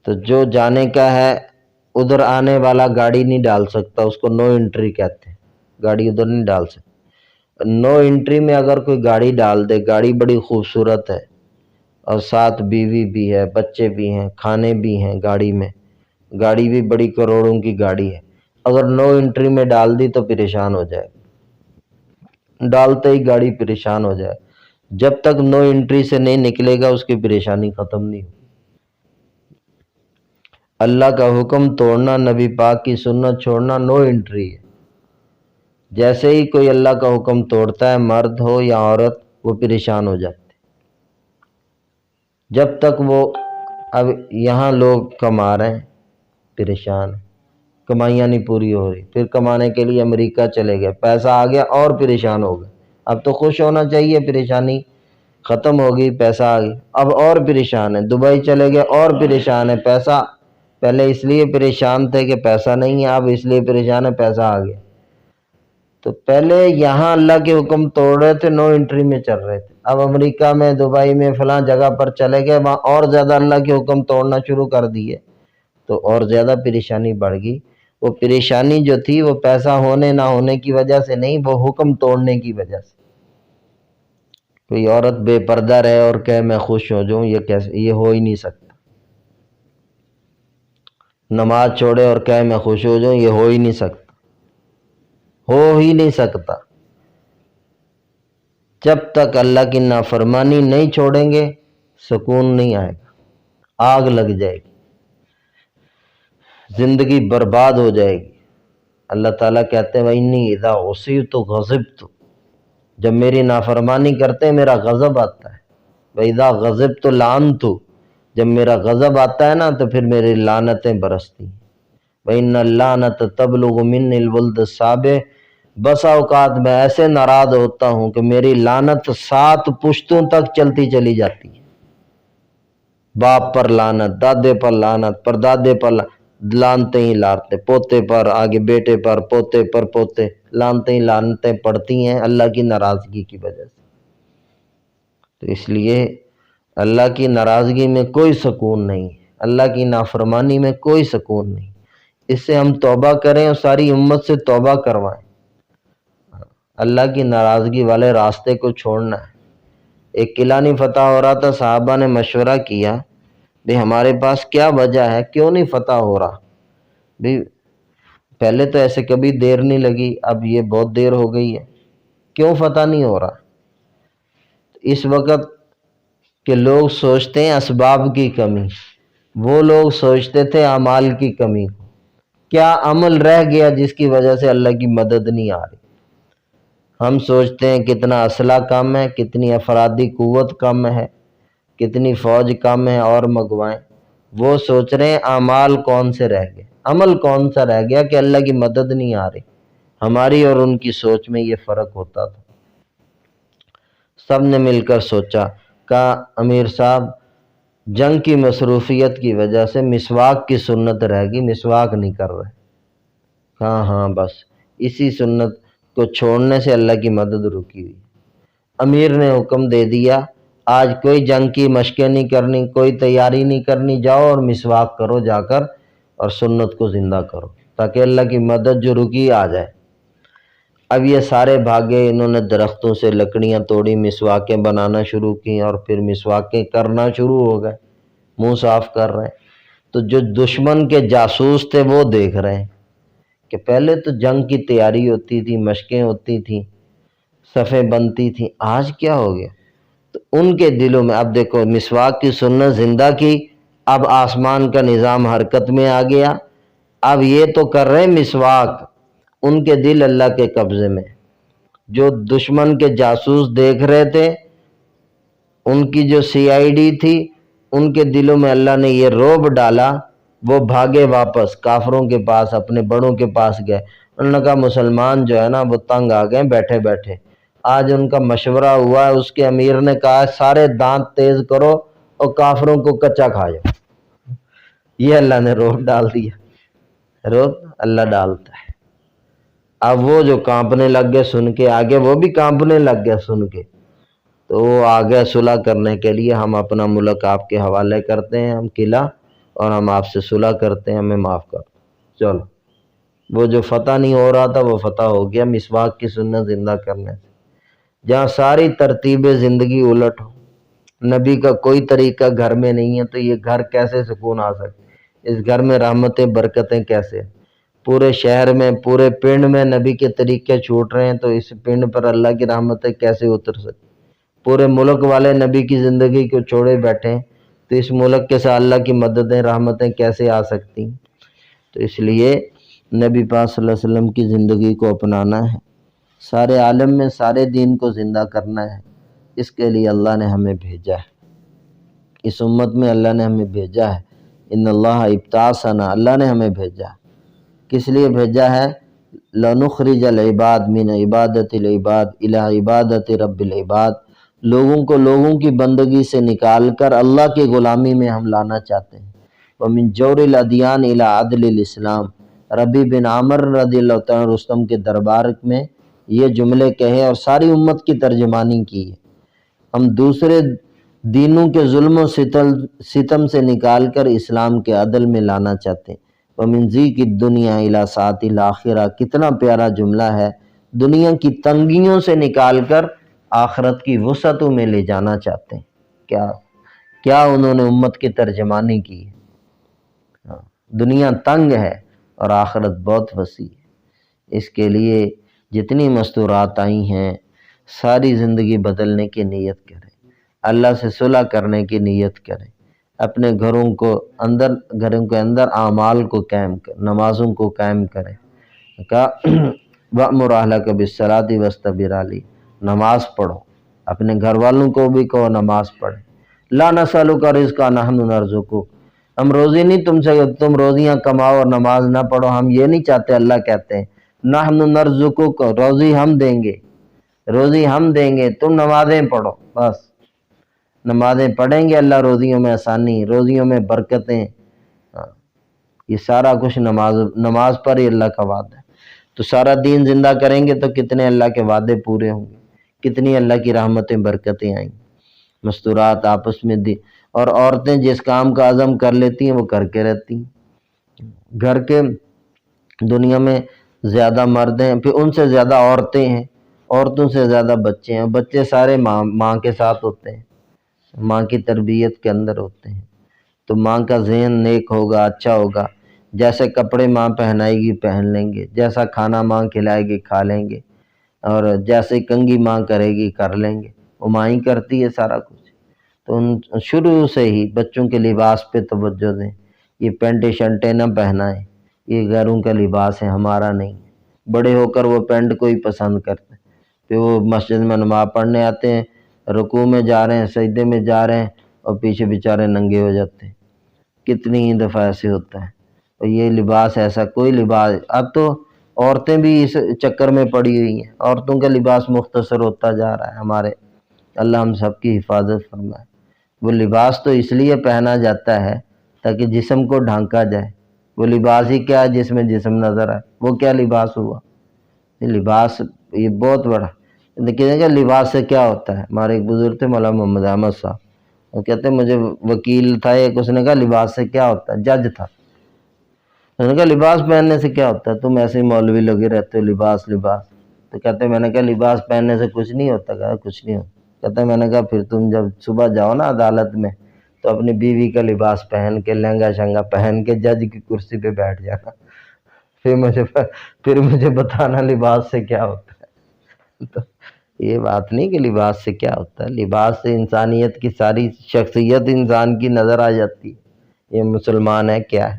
تو جو جانے کا ہے ادھر آنے والا گاڑی نہیں ڈال سکتا، اس کو نو انٹری کہتے ہیں، گاڑی ادھر نہیں ڈال سکتا۔ نو انٹری میں اگر کوئی گاڑی ڈال دے، گاڑی بڑی خوبصورت ہے اور ساتھ بیوی بھی ہے، بچے بھی ہیں، کھانے بھی ہیں گاڑی میں، گاڑی بھی بڑی کروڑوں کی گاڑی ہے، اگر نو انٹری میں ڈال دی تو پریشان ہو جائے، ڈالتے ہی گاڑی پریشان ہو جائے، جب تک نو انٹری سے نہیں نکلے گا اس کی پریشانی ختم نہیں ہوگی۔ اللہ کا حکم توڑنا، نبی پاک کی سنت چھوڑنا نو انٹری ہے۔ جیسے ہی کوئی اللہ کا حکم توڑتا ہے، مرد ہو یا عورت، وہ پریشان ہو جاتے۔ جب تک وہ اب یہاں لوگ کما رہے ہیں پریشان ہیں، کمائیاں نہیں پوری ہو رہی، پھر کمانے کے لیے امریکہ چلے گئے، پیسہ آ گیا اور پریشان ہو گئے، اب تو خوش ہونا چاہیے، پریشانی ختم ہو گئی، پیسہ آ گیا، اب اور پریشان ہے، دبئی چلے گئے اور پریشان ہے، پیسہ پہلے اس لیے پریشان تھے کہ پیسہ نہیں ہے، اب اس لیے پریشان ہے پیسہ آ گیا۔ تو پہلے یہاں اللہ کے حکم توڑ رہے تھے، نو انٹری میں چل رہے تھے، اب امریکہ میں، دبئی میں، فلاں جگہ پر چلے گئے، وہاں اور زیادہ اللہ کے حکم توڑنا شروع کر دیے تو اور زیادہ پریشانی بڑھ گئی۔ وہ پریشانی جو تھی وہ پیسہ ہونے نہ ہونے کی وجہ سے نہیں، وہ حکم توڑنے کی وجہ سے۔ کوئی عورت بے پردہ رہے اور کہے میں خوش ہو جاؤں، یہ ہو ہی نہیں سکتا۔ نماز چھوڑے اور کہے میں خوش ہو جاؤں، یہ ہو ہی نہیں سکتا، ہو ہی نہیں سکتا۔ جب تک اللہ کی نافرمانی نہیں چھوڑیں گے سکون نہیں آئے گا، آگ لگ جائے گی، زندگی برباد ہو جائے گی۔ اللہ تعالیٰ کہتے ہیں وَإِنِّي إِذَا عُصِيتُ غَضِبْتُ، جب میری نافرمانی کرتے ہیں میرا غضب آتا ہے۔ وَإِذَا غَضِبْتُ لَعَنْتُ، جب میرا غضب آتا ہے نا تو پھر میری لعنتیں برستی ہیں۔ وَإِنَّ اللَّعْنَةَ تَبْلُغُ مِنِّي الْوَلْدَ السَّابِعَ، بس اوقات میں ایسے ناراض ہوتا ہوں کہ میری لعنت 7 پشتوں تک چلتی چلی جاتی ہے، باپ پر لعنت، دادے پر لعنت، پردادے پر لعنتیں ہی لعنتیں، پوتے پر، آگے بیٹے پر، پوتے پر پوتے، لعنتیں ہی لعنتیں پڑتی ہیں اللہ کی ناراضگی کی وجہ سے۔ تو اس لیے اللہ کی ناراضگی میں کوئی سکون نہیں ہے، اللہ کی نافرمانی میں کوئی سکون نہیں۔ اس سے ہم توبہ کریں اور ساری امت سے توبہ کروائیں، اللہ کی ناراضگی والے راستے کو چھوڑنا ہے۔ ایک قلعہ نہیں فتح ہو رہا تھا، صحابہ نے مشورہ کیا بھی ہمارے پاس کیا وجہ ہے، کیوں نہیں فتح ہو رہا؟ بھی پہلے تو ایسے کبھی دیر نہیں لگی، اب یہ بہت دیر ہو گئی ہے، کیوں فتح نہیں ہو رہا؟ اس وقت کہ لوگ سوچتے ہیں اسباب کی کمی، وہ لوگ سوچتے تھے اعمال کی کمی۔ کیا عمل رہ گیا جس کی وجہ سے اللہ کی مدد نہیں آ رہی؟ ہم سوچتے ہیں کتنا اسلحہ کم ہے، کتنی افرادی قوت کم ہے، کتنی فوج کم ہے اور منگوائیں۔ وہ سوچ رہے ہیں اعمال کون سے رہ گئے، عمل کون سا رہ گیا کہ اللہ کی مدد نہیں آ رہی۔ ہماری اور ان کی سوچ میں یہ فرق ہوتا تھا۔ سب نے مل کر سوچا، کہا امیر صاحب جنگ کی مصروفیت کی وجہ سے مسواک کی سنت رہ گئی، مسواک نہیں کر رہے۔ کہا ہاں بس اسی سنت کو چھوڑنے سے اللہ کی مدد رکی ہوئی۔ امیر نے حکم دے دیا آج کوئی جنگ کی مشقیں نہیں کرنی، کوئی تیاری نہیں کرنی، جاؤ اور مسواک کرو جا کر اور سنت کو زندہ کرو تاکہ اللہ کی مدد جو رکی آ جائے۔ اب یہ سارے بھاگے، انہوں نے درختوں سے لکڑیاں توڑی، مسواکیں بنانا شروع کی اور پھر مسواکیں کرنا شروع ہو گئے، منہ صاف کر رہے ہیں۔ تو جو دشمن کے جاسوس تھے وہ دیکھ رہے ہیں کہ پہلے تو جنگ کی تیاری ہوتی تھی، مشقیں ہوتی تھیں، صفیں بنتی تھیں، آج کیا ہو گیا؟ تو ان کے دلوں میں اب دیکھو مسواک کی سنت زندہ کی، اب آسمان کا نظام حرکت میں آ گیا، اب یہ تو کر رہے ہیں مسواک، ان کے دل اللہ کے قبضے میں۔ جو دشمن کے جاسوس دیکھ رہے تھے، ان کی جو CID تھی، ان کے دلوں میں اللہ نے یہ رعب ڈالا، وہ بھاگے واپس کافروں کے پاس، اپنے بڑوں کے پاس گئے۔ انہوں نے کہا مسلمان جو ہے نا وہ تنگ آ گئے بیٹھے بیٹھے۔ آج ان کا مشورہ ہوا ہے، اس کے امیر نے کہا سارے دانت تیز کرو اور کافروں کو کچا کھا جاؤ۔ یہ اللہ نے رعب ڈال دیا، رعب اللہ ڈالتا ہے۔ اب وہ جو کانپنے لگ گئے سن کے، آگے وہ بھی کانپنے لگ گئے سن کے، تو وہ آگے صلح کرنے کے لیے ہم اپنا ملک آپ کے حوالے کرتے ہیں، ہم قلعہ، اور ہم آپ سے صلح کرتے ہیں، ہمیں معاف کر۔ چلو وہ جو فتح نہیں ہو رہا تھا وہ فتح ہو گیا مسواک کی سنت زندہ کرنے سے۔ جہاں ساری ترتیب زندگی الٹ ہو، نبی کا کوئی طریقہ گھر میں نہیں ہے، تو یہ گھر کیسے سکون آ سکے؟ اس گھر میں رحمتیں برکتیں کیسے؟ پورے شہر میں پورے پنڈ میں نبی کے طریقے چھوٹ رہے ہیں، تو اس پنڈ پر اللہ کی رحمتیں کیسے اتر سکتی؟ پورے ملک والے نبی کی زندگی کو چھوڑے بیٹھے ہیں، تو اس ملک کے ساتھ اللہ کی مددیں رحمتیں کیسے آ سکتی؟ تو اس لیے نبی پاک صلی اللہ علیہ وسلم کی زندگی کو اپنانا ہے، سارے عالم میں سارے دین کو زندہ کرنا ہے۔ اس کے لیے اللہ نے ہمیں بھیجا ہے، اس امت میں اللہ نے ہمیں بھیجا ہے۔ ان اللہ ابتعثنا، اللہ نے ہمیں بھیجا ہے۔ کس لیے بھیجا ہے؟ لنخرج العباد من عبادت العباد الی عبادت رب العباد، لوگوں کو لوگوں کی بندگی سے نکال کر اللہ کی غلامی میں ہم لانا چاہتے ہیں۔ ومن جور الادیان الی عدل الاسلام، ربی بن عامر رضی اللہ تعالیٰ رستم کے دربار میں یہ جملے کہے اور ساری امت کی ترجمانی کی ہے۔ ہم دوسرے دینوں کے ظلم و ستم سے نکال کر اسلام کے عدل میں لانا چاہتے ہیں۔ وَمِن ضِيقِ الدُّنْيَا إِلَىٰ سَعَةِ الْآخِرَةِ، کتنا پیارا جملہ ہے، دنیا کی تنگیوں سے نکال کر آخرت کی وسعتوں میں لے جانا چاہتے ہیں۔ کیا انہوں نے امت کی ترجمانی کی ہے۔ دنیا تنگ ہے اور آخرت بہت وسیع ہے۔ اس کے لیے جتنی مستورات آئی ہیں ساری زندگی بدلنے کی نیت کریں، اللہ سے صلح کرنے کی نیت کریں، اپنے گھروں کے اندر اعمال کو قائم کریں، نمازوں کو قائم کریں۔ کہا وَأْمُرْ أَهْلَكَ بِالصَّلَاةِ وَاسْتَبِرْ عَلَيْهَا، نماز پڑھو، اپنے گھر والوں کو بھی کہو نماز پڑھیں۔ لَا نَسْأَلُكَ رِزْقًا نَحْنُ نَرْزُقُكَ، ہم روزی نہیں تم سے، تم روزیاں کماؤ اور نماز نہ پڑھو، ہم یہ نہیں چاہتے۔ اللہ کہتے ہیں نَحْنُ نَرْزُقُكَ، روزی ہم دیں گے، روزی ہم دیں گے، تم نمازیں پڑھو۔ بس نمازیں پڑھیں گے، اللہ روزیوں میں آسانی، روزیوں میں برکتیں، یہ سارا کچھ نماز پر ہی اللہ کا وعدہ ہے۔ تو سارا دین زندہ کریں گے تو کتنے اللہ کے وعدے پورے ہوں گے، کتنی اللہ کی رحمتیں برکتیں آئیں گی۔ مستورات آپس میں اور عورتیں جس کام کا عزم کر لیتی ہیں وہ کر کے رہتی ہیں۔ گھر کے دنیا میں زیادہ مرد ہیں، پھر ان سے زیادہ عورتیں ہیں، عورتوں سے زیادہ بچے ہیں، بچے سارے ماں کے ساتھ ہوتے ہیں، ماں کی تربیت کے اندر ہوتے ہیں۔ تو ماں کا ذہن نیک ہوگا، اچھا ہوگا، جیسے کپڑے ماں پہنائے گی پہن لیں گے، جیسا کھانا ماں کھلائے گی کھا لیں گے، اور جیسے کنگھی ماں کرے گی کر لیں گے، وہ ماں ہی کرتی ہے سارا کچھ۔ تو شروع سے ہی بچوں کے لباس پہ توجہ دیں، یہ پینٹ شرٹیں نہ پہنائیں، یہ غیروں کا لباس ہے، ہمارا نہیں۔ بڑے ہو کر وہ پینٹ کو ہی پسند کرتے ہیں، پھر وہ مسجد میں نماز پڑھنے آتے ہیں، رکوع میں جا رہے ہیں، سجدے میں جا رہے ہیں، اور پیچھے بیچارے ننگے ہو جاتے ہیں۔ کتنی ہی دفعہ ایسے ہوتا ہے۔ اور یہ لباس ایسا کوئی لباس، اب تو عورتیں بھی اس چکر میں پڑی ہوئی ہیں، عورتوں کا لباس مختصر ہوتا جا رہا ہے ہمارے۔ اللہ ہم سب کی حفاظت فرمائے۔ وہ لباس تو اس لیے پہنا جاتا ہے تاکہ جسم کو ڈھانکا جائے، وہ لباس ہی کیا ہے جس میں جسم نظر آئے، وہ کیا لباس ہوا؟ یہ لباس یہ بہت بڑا دیکھیں گے۔ لباس سے کیا ہوتا ہے؟ ہمارے ایک بزرگ تھے مولانا محمد احمد صاحب، وہ کہتے ہیں مجھے وکیل تھا ایک، اس نے کہا لباس سے کیا ہوتا ہے؟ جج تھا، اس نے کہا لباس پہننے سے کیا ہوتا ہے؟ تم ایسے ہی مولوی لگے رہتے ہو، لباس لباس۔ تو کہتے ہیں میں نے کہا لباس پہننے سے کچھ نہیں ہوتا؟ کہا کچھ نہیں ہوتا۔ کہتے ہیں میں نے کہا پھر تم جب صبح جاؤ نا عدالت میں تو اپنی بیوی کا لباس پہن کے لہنگا شنگا پہن کے جج کی کرسی پہ بیٹھ جانا، پھر مجھے بتانا لباس سے کیا ہوتا ہے۔ تو یہ بات نہیں کہ لباس سے کیا ہوتا ہے، لباس سے انسانیت کی ساری شخصیت انسان کی نظر آ جاتی ہے، یہ مسلمان ہے کیا ہے۔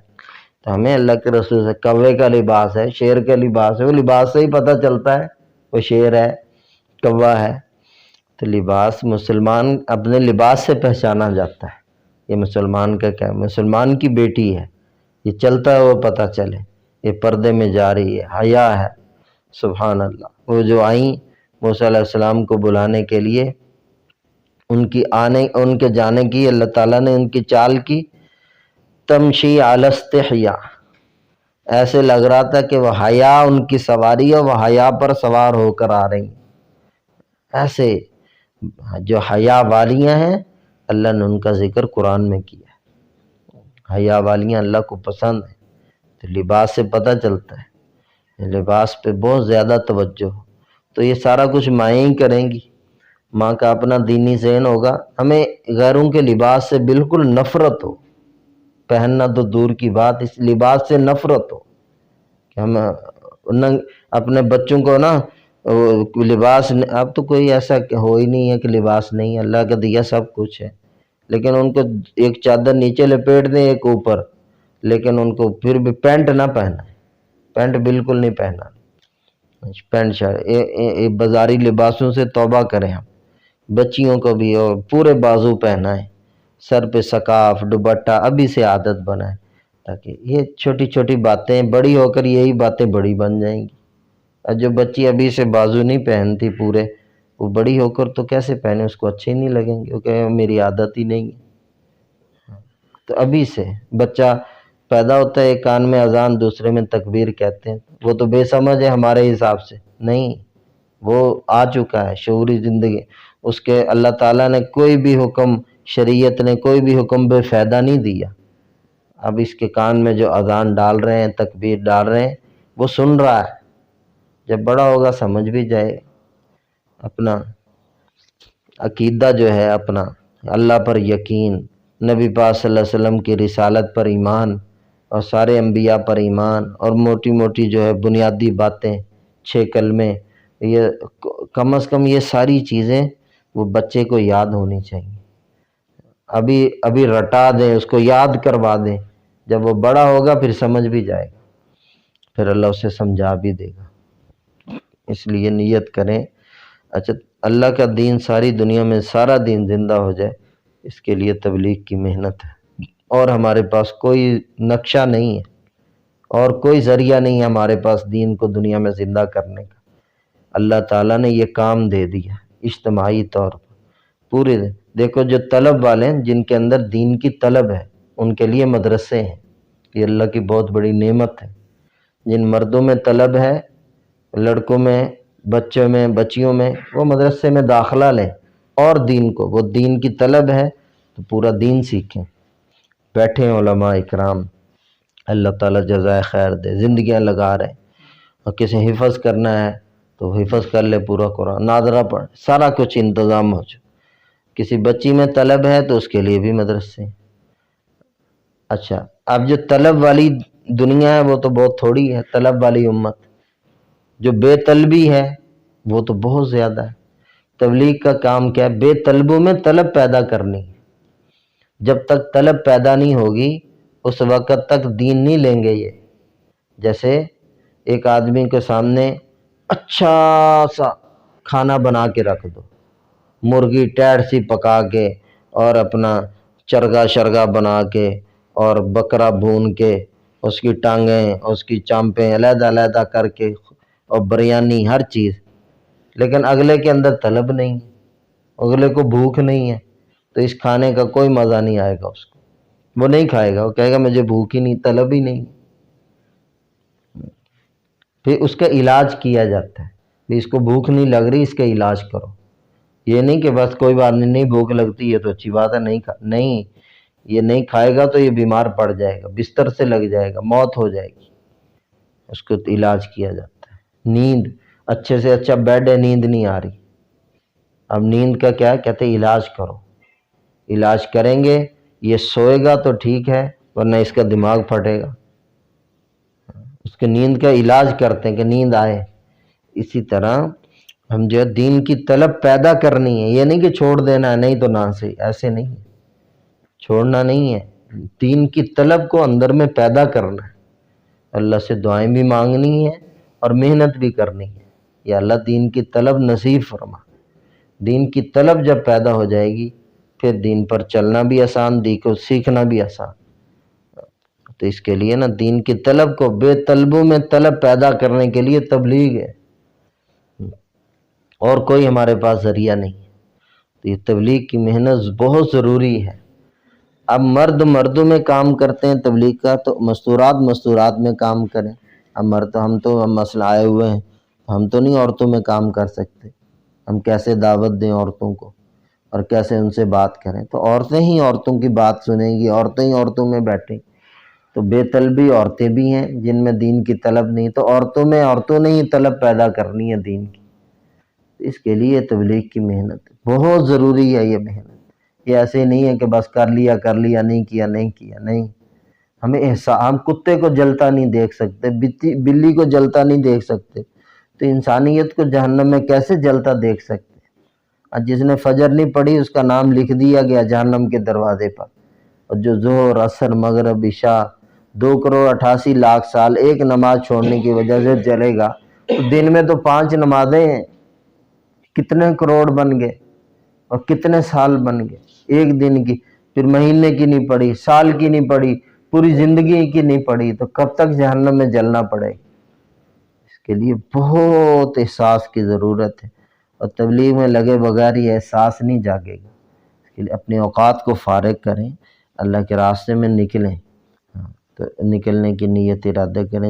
تو ہمیں اللہ کے رسول سے کوے کا لباس ہے، شیر کا لباس ہے، وہ لباس سے ہی پتہ چلتا ہے وہ شیر ہے کوا ہے۔ تو لباس، مسلمان اپنے لباس سے پہچانا جاتا ہے۔ یہ مسلمان کا کیا ہے؟ مسلمان کی بیٹی ہے، یہ چلتا ہے وہ پتہ چلے، یہ پردے میں جا رہی ہے، حیا ہے۔ سبحان اللہ۔ وہ جو آئیں موسیٰ علیہ السلام کو بلانے کے لیے، ان کے جانے کی اللہ تعالیٰ نے ان کی چال کی، تمشی علی استحیاء، ایسے لگ رہا تھا کہ وہ حیا ان کی سواری ہے، وہ حیا پر سوار ہو کر آ رہی ہیں۔ ایسے جو حیا والیاں ہیں اللہ نے ان کا ذکر قرآن میں کیا ہے، حیا والیاں اللہ کو پسند ہیں۔ تو تو لباس سے پتہ چلتا ہے، لباس پہ بہت زیادہ توجہ ہو، تو یہ سارا کچھ مائیں ہی کریں گی۔ ماں کا اپنا دینی ذہن ہوگا، ہمیں غیروں کے لباس سے بالکل نفرت ہو، پہننا تو دور کی بات، اس لباس سے نفرت ہو کہ ہم اپنے بچوں کو نا لباس، اب تو کوئی ایسا ہو ہی نہیں ہے کہ لباس نہیں ہے، اللہ کا دیا سب کچھ ہے، لیکن ان کو ایک چادر نیچے لپیٹ دیں ایک اوپر، لیکن ان کو پھر بھی پینٹ نہ پہنا، پینٹ بالکل نہیں پہنا، پینٹ شرٹ بازاری لباسوں سے توبہ کریں ہم، بچیوں کو بھی اور پورے بازو پہنا ہے، سر پہ سکاف دوپٹہ ابھی سے عادت بنائیں، تاکہ یہ چھوٹی چھوٹی باتیں بڑی ہو کر یہی باتیں بڑی بن جائیں گی۔ اور جو بچی ابھی سے بازو نہیں پہنتی پورے، وہ بڑی ہو کر تو کیسے پہنے، اس کو اچھے نہیں لگیں گے، کیونکہ میری عادت ہی نہیں ہے۔ تو ابھی سے بچہ پیدا ہوتا ہے، ایک کان میں اذان دوسرے میں تکبیر کہتے ہیں، وہ تو بے سمجھ ہے ہمارے حساب سے، نہیں، وہ آ چکا ہے شعوری زندگی، اس کے اللہ تعالیٰ نے کوئی بھی حکم، شریعت نے کوئی بھی حکم بے فائدہ نہیں دیا۔ اب اس کے کان میں جو اذان ڈال رہے ہیں، تکبیر ڈال رہے ہیں، وہ سن رہا ہے، جب بڑا ہوگا سمجھ بھی جائے، اپنا عقیدہ جو ہے، اپنا اللہ پر یقین، نبی پاک صلی اللہ علیہ وسلم کی رسالت پر ایمان، اور سارے انبیاء پر ایمان، اور موٹی موٹی جو ہے بنیادی باتیں، 6 کلمے، یہ کم از کم یہ ساری چیزیں وہ بچے کو یاد ہونی چاہیے، ابھی رٹا دیں، اس کو یاد کروا دیں، جب وہ بڑا ہوگا پھر سمجھ بھی جائے گا، پھر اللہ اسے سمجھا بھی دے گا۔ اس لیے نیت کریں، اچھا اللہ کا دین ساری دنیا میں سارا دین زندہ ہو جائے، اس کے لیے تبلیغ کی محنت ہے، اور ہمارے پاس کوئی نقشہ نہیں ہے، اور کوئی ذریعہ نہیں ہے ہمارے پاس دین کو دنیا میں زندہ کرنے کا۔ اللہ تعالیٰ نے یہ کام دے دیا اجتماعی طور پر، پورے دیکھو جو طلب والے ہیں، جن کے اندر دین کی طلب ہے، ان کے لیے مدرسے ہیں، یہ اللہ کی بہت بڑی نعمت ہے۔ جن مردوں میں طلب ہے، لڑکوں میں، بچوں میں، بچیوں میں، وہ مدرسے میں داخلہ لیں، اور دین کو، وہ دین کی طلب ہے تو پورا دین سیکھیں۔ بیٹھے علماء اکرام، اللہ تعالیٰ جزائے خیر دے، زندگیاں لگا رہے ہیں، اور کسی حفظ کرنا ہے تو حفظ کر لے پورا قرآن، ناظرہ پڑھ، سارا کچھ انتظام ہو جائے۔ کسی بچی میں طلب ہے تو اس کے لیے بھی مدرسے ہیں۔ اچھا، اب جو طلب والی دنیا ہے وہ تو بہت تھوڑی ہے، طلب والی امت، جو بے طلبی ہے وہ تو بہت زیادہ ہے۔ تبلیغ کا کام کیا ہے؟ بے طلبوں میں طلب پیدا کرنی ہے۔ جب تک طلب پیدا نہیں ہوگی اس وقت تک دین نہیں لیں گے یہ۔ جیسے ایک آدمی کے سامنے اچھا سا کھانا بنا کے رکھ دو، مرغی ٹیڑ سی پکا کے، اور اپنا چرگا شرگا بنا کے، اور بکرا بھون کے، اس کی ٹانگیں، اس کی چامپیں علیحدہ علیحدہ کر کے، اور بریانی، ہر چیز، لیکن اگلے کے اندر طلب نہیں، اگلے کو بھوک نہیں ہے، تو اس کھانے کا کوئی مزہ نہیں آئے گا اس کو، وہ نہیں کھائے گا، وہ کہے گا مجھے بھوک ہی نہیں، طلب ہی نہیں۔ پھر اس کا علاج کیا جاتا ہے، بھی اس کو بھوک نہیں لگ رہی، اس کا علاج کرو، یہ نہیں کہ بس کوئی بات نہیں بھوک لگتی ہے تو اچھی بات ہے، نہیں، یہ نہیں کھائے گا تو یہ بیمار پڑ جائے گا، بستر سے لگ جائے گا، موت ہو جائے گی، اس کو علاج کیا جاتا ہے۔ نیند، اچھے سے اچھا بیڈ ہے، نیند نہیں آ رہی، اب نیند کا کیا کہتے ہیں؟ علاج کرو، علاج کریں گے، یہ سوئے گا تو ٹھیک ہے، ورنہ اس کا دماغ پھٹے گا، اس کے نیند کا علاج کرتے ہیں کہ نیند آئے۔ اسی طرح ہم جو دین کی طلب پیدا کرنی ہے، یہ نہیں کہ چھوڑ دینا ہے، نہیں تو نہ صحیح، ایسے نہیں ہے، چھوڑنا نہیں ہے، دین کی طلب کو اندر میں پیدا کرنا ہے، اللہ سے دعائیں بھی مانگنی ہے اور محنت بھی کرنی ہے، یا اللہ دین کی طلب نصیب فرما۔ دین کی طلب جب پیدا ہو جائے گی پھر دین پر چلنا بھی آسان، دین کو سیکھنا بھی آسان۔ تو اس کے لیے نا دین کی طلب کو، بے طلبوں میں طلب پیدا کرنے کے لیے تبلیغ ہے، اور کوئی ہمارے پاس ذریعہ نہیں ہے۔ تو یہ تبلیغ کی محنت بہت ضروری ہے۔ اب مردوں میں کام کرتے ہیں تبلیغ کا، تو مستورات میں کام کریں۔ اب مرد، ہم تو مسئلہ آئے ہوئے ہیں، ہم تو نہیں عورتوں میں کام کر سکتے، ہم کیسے دعوت دیں عورتوں کو، اور کیسے ان سے بات کریں؟ تو عورتیں ہی عورتوں کی بات سنیں گی، عورتیں ہی عورتوں میں بیٹھیں، تو بے طلبی عورتیں بھی ہیں جن میں دین کی طلب نہیں، تو عورتوں نے ہی طلب پیدا کرنی ہے دین کی۔ اس کے لیے تبلیغ کی محنت بہت ضروری ہے، یہ محنت یہ ایسے نہیں ہے کہ بس کر لیا نہیں کیا نہیں۔ ہمیں ہم کتے کو جلتا نہیں دیکھ سکتے، بلی کو جلتا نہیں دیکھ سکتے، تو انسانیت کو جہنم میں کیسے جلتا دیکھ سکتے؟ اور جس نے فجر نہیں پڑھی اس کا نام لکھ دیا گیا جہنم کے دروازے پر، اور جو ظہر عصر مغرب عشاء 2,88,00,000 سال ایک نماز چھوڑنے کی وجہ سے جلے گا، تو دن میں تو 5 نمازیں ہیں، کتنے کروڑ بن گئے اور کتنے سال بن گئے ایک دن کی، پھر مہینے کی نہیں پڑھی، سال کی نہیں پڑھی، پوری زندگی کی نہیں پڑھی، تو کب تک جہنم میں جلنا پڑے؟ اس کے لیے بہت احساس کی ضرورت ہے، اور تبلیغ میں لگے بغیر یہ احساس نہیں جاگے گا۔ اس کے لیے اپنے اوقات کو فارغ کریں، اللہ کے راستے میں نکلیں، تو نکلنے کی نیت ارادہ کریں۔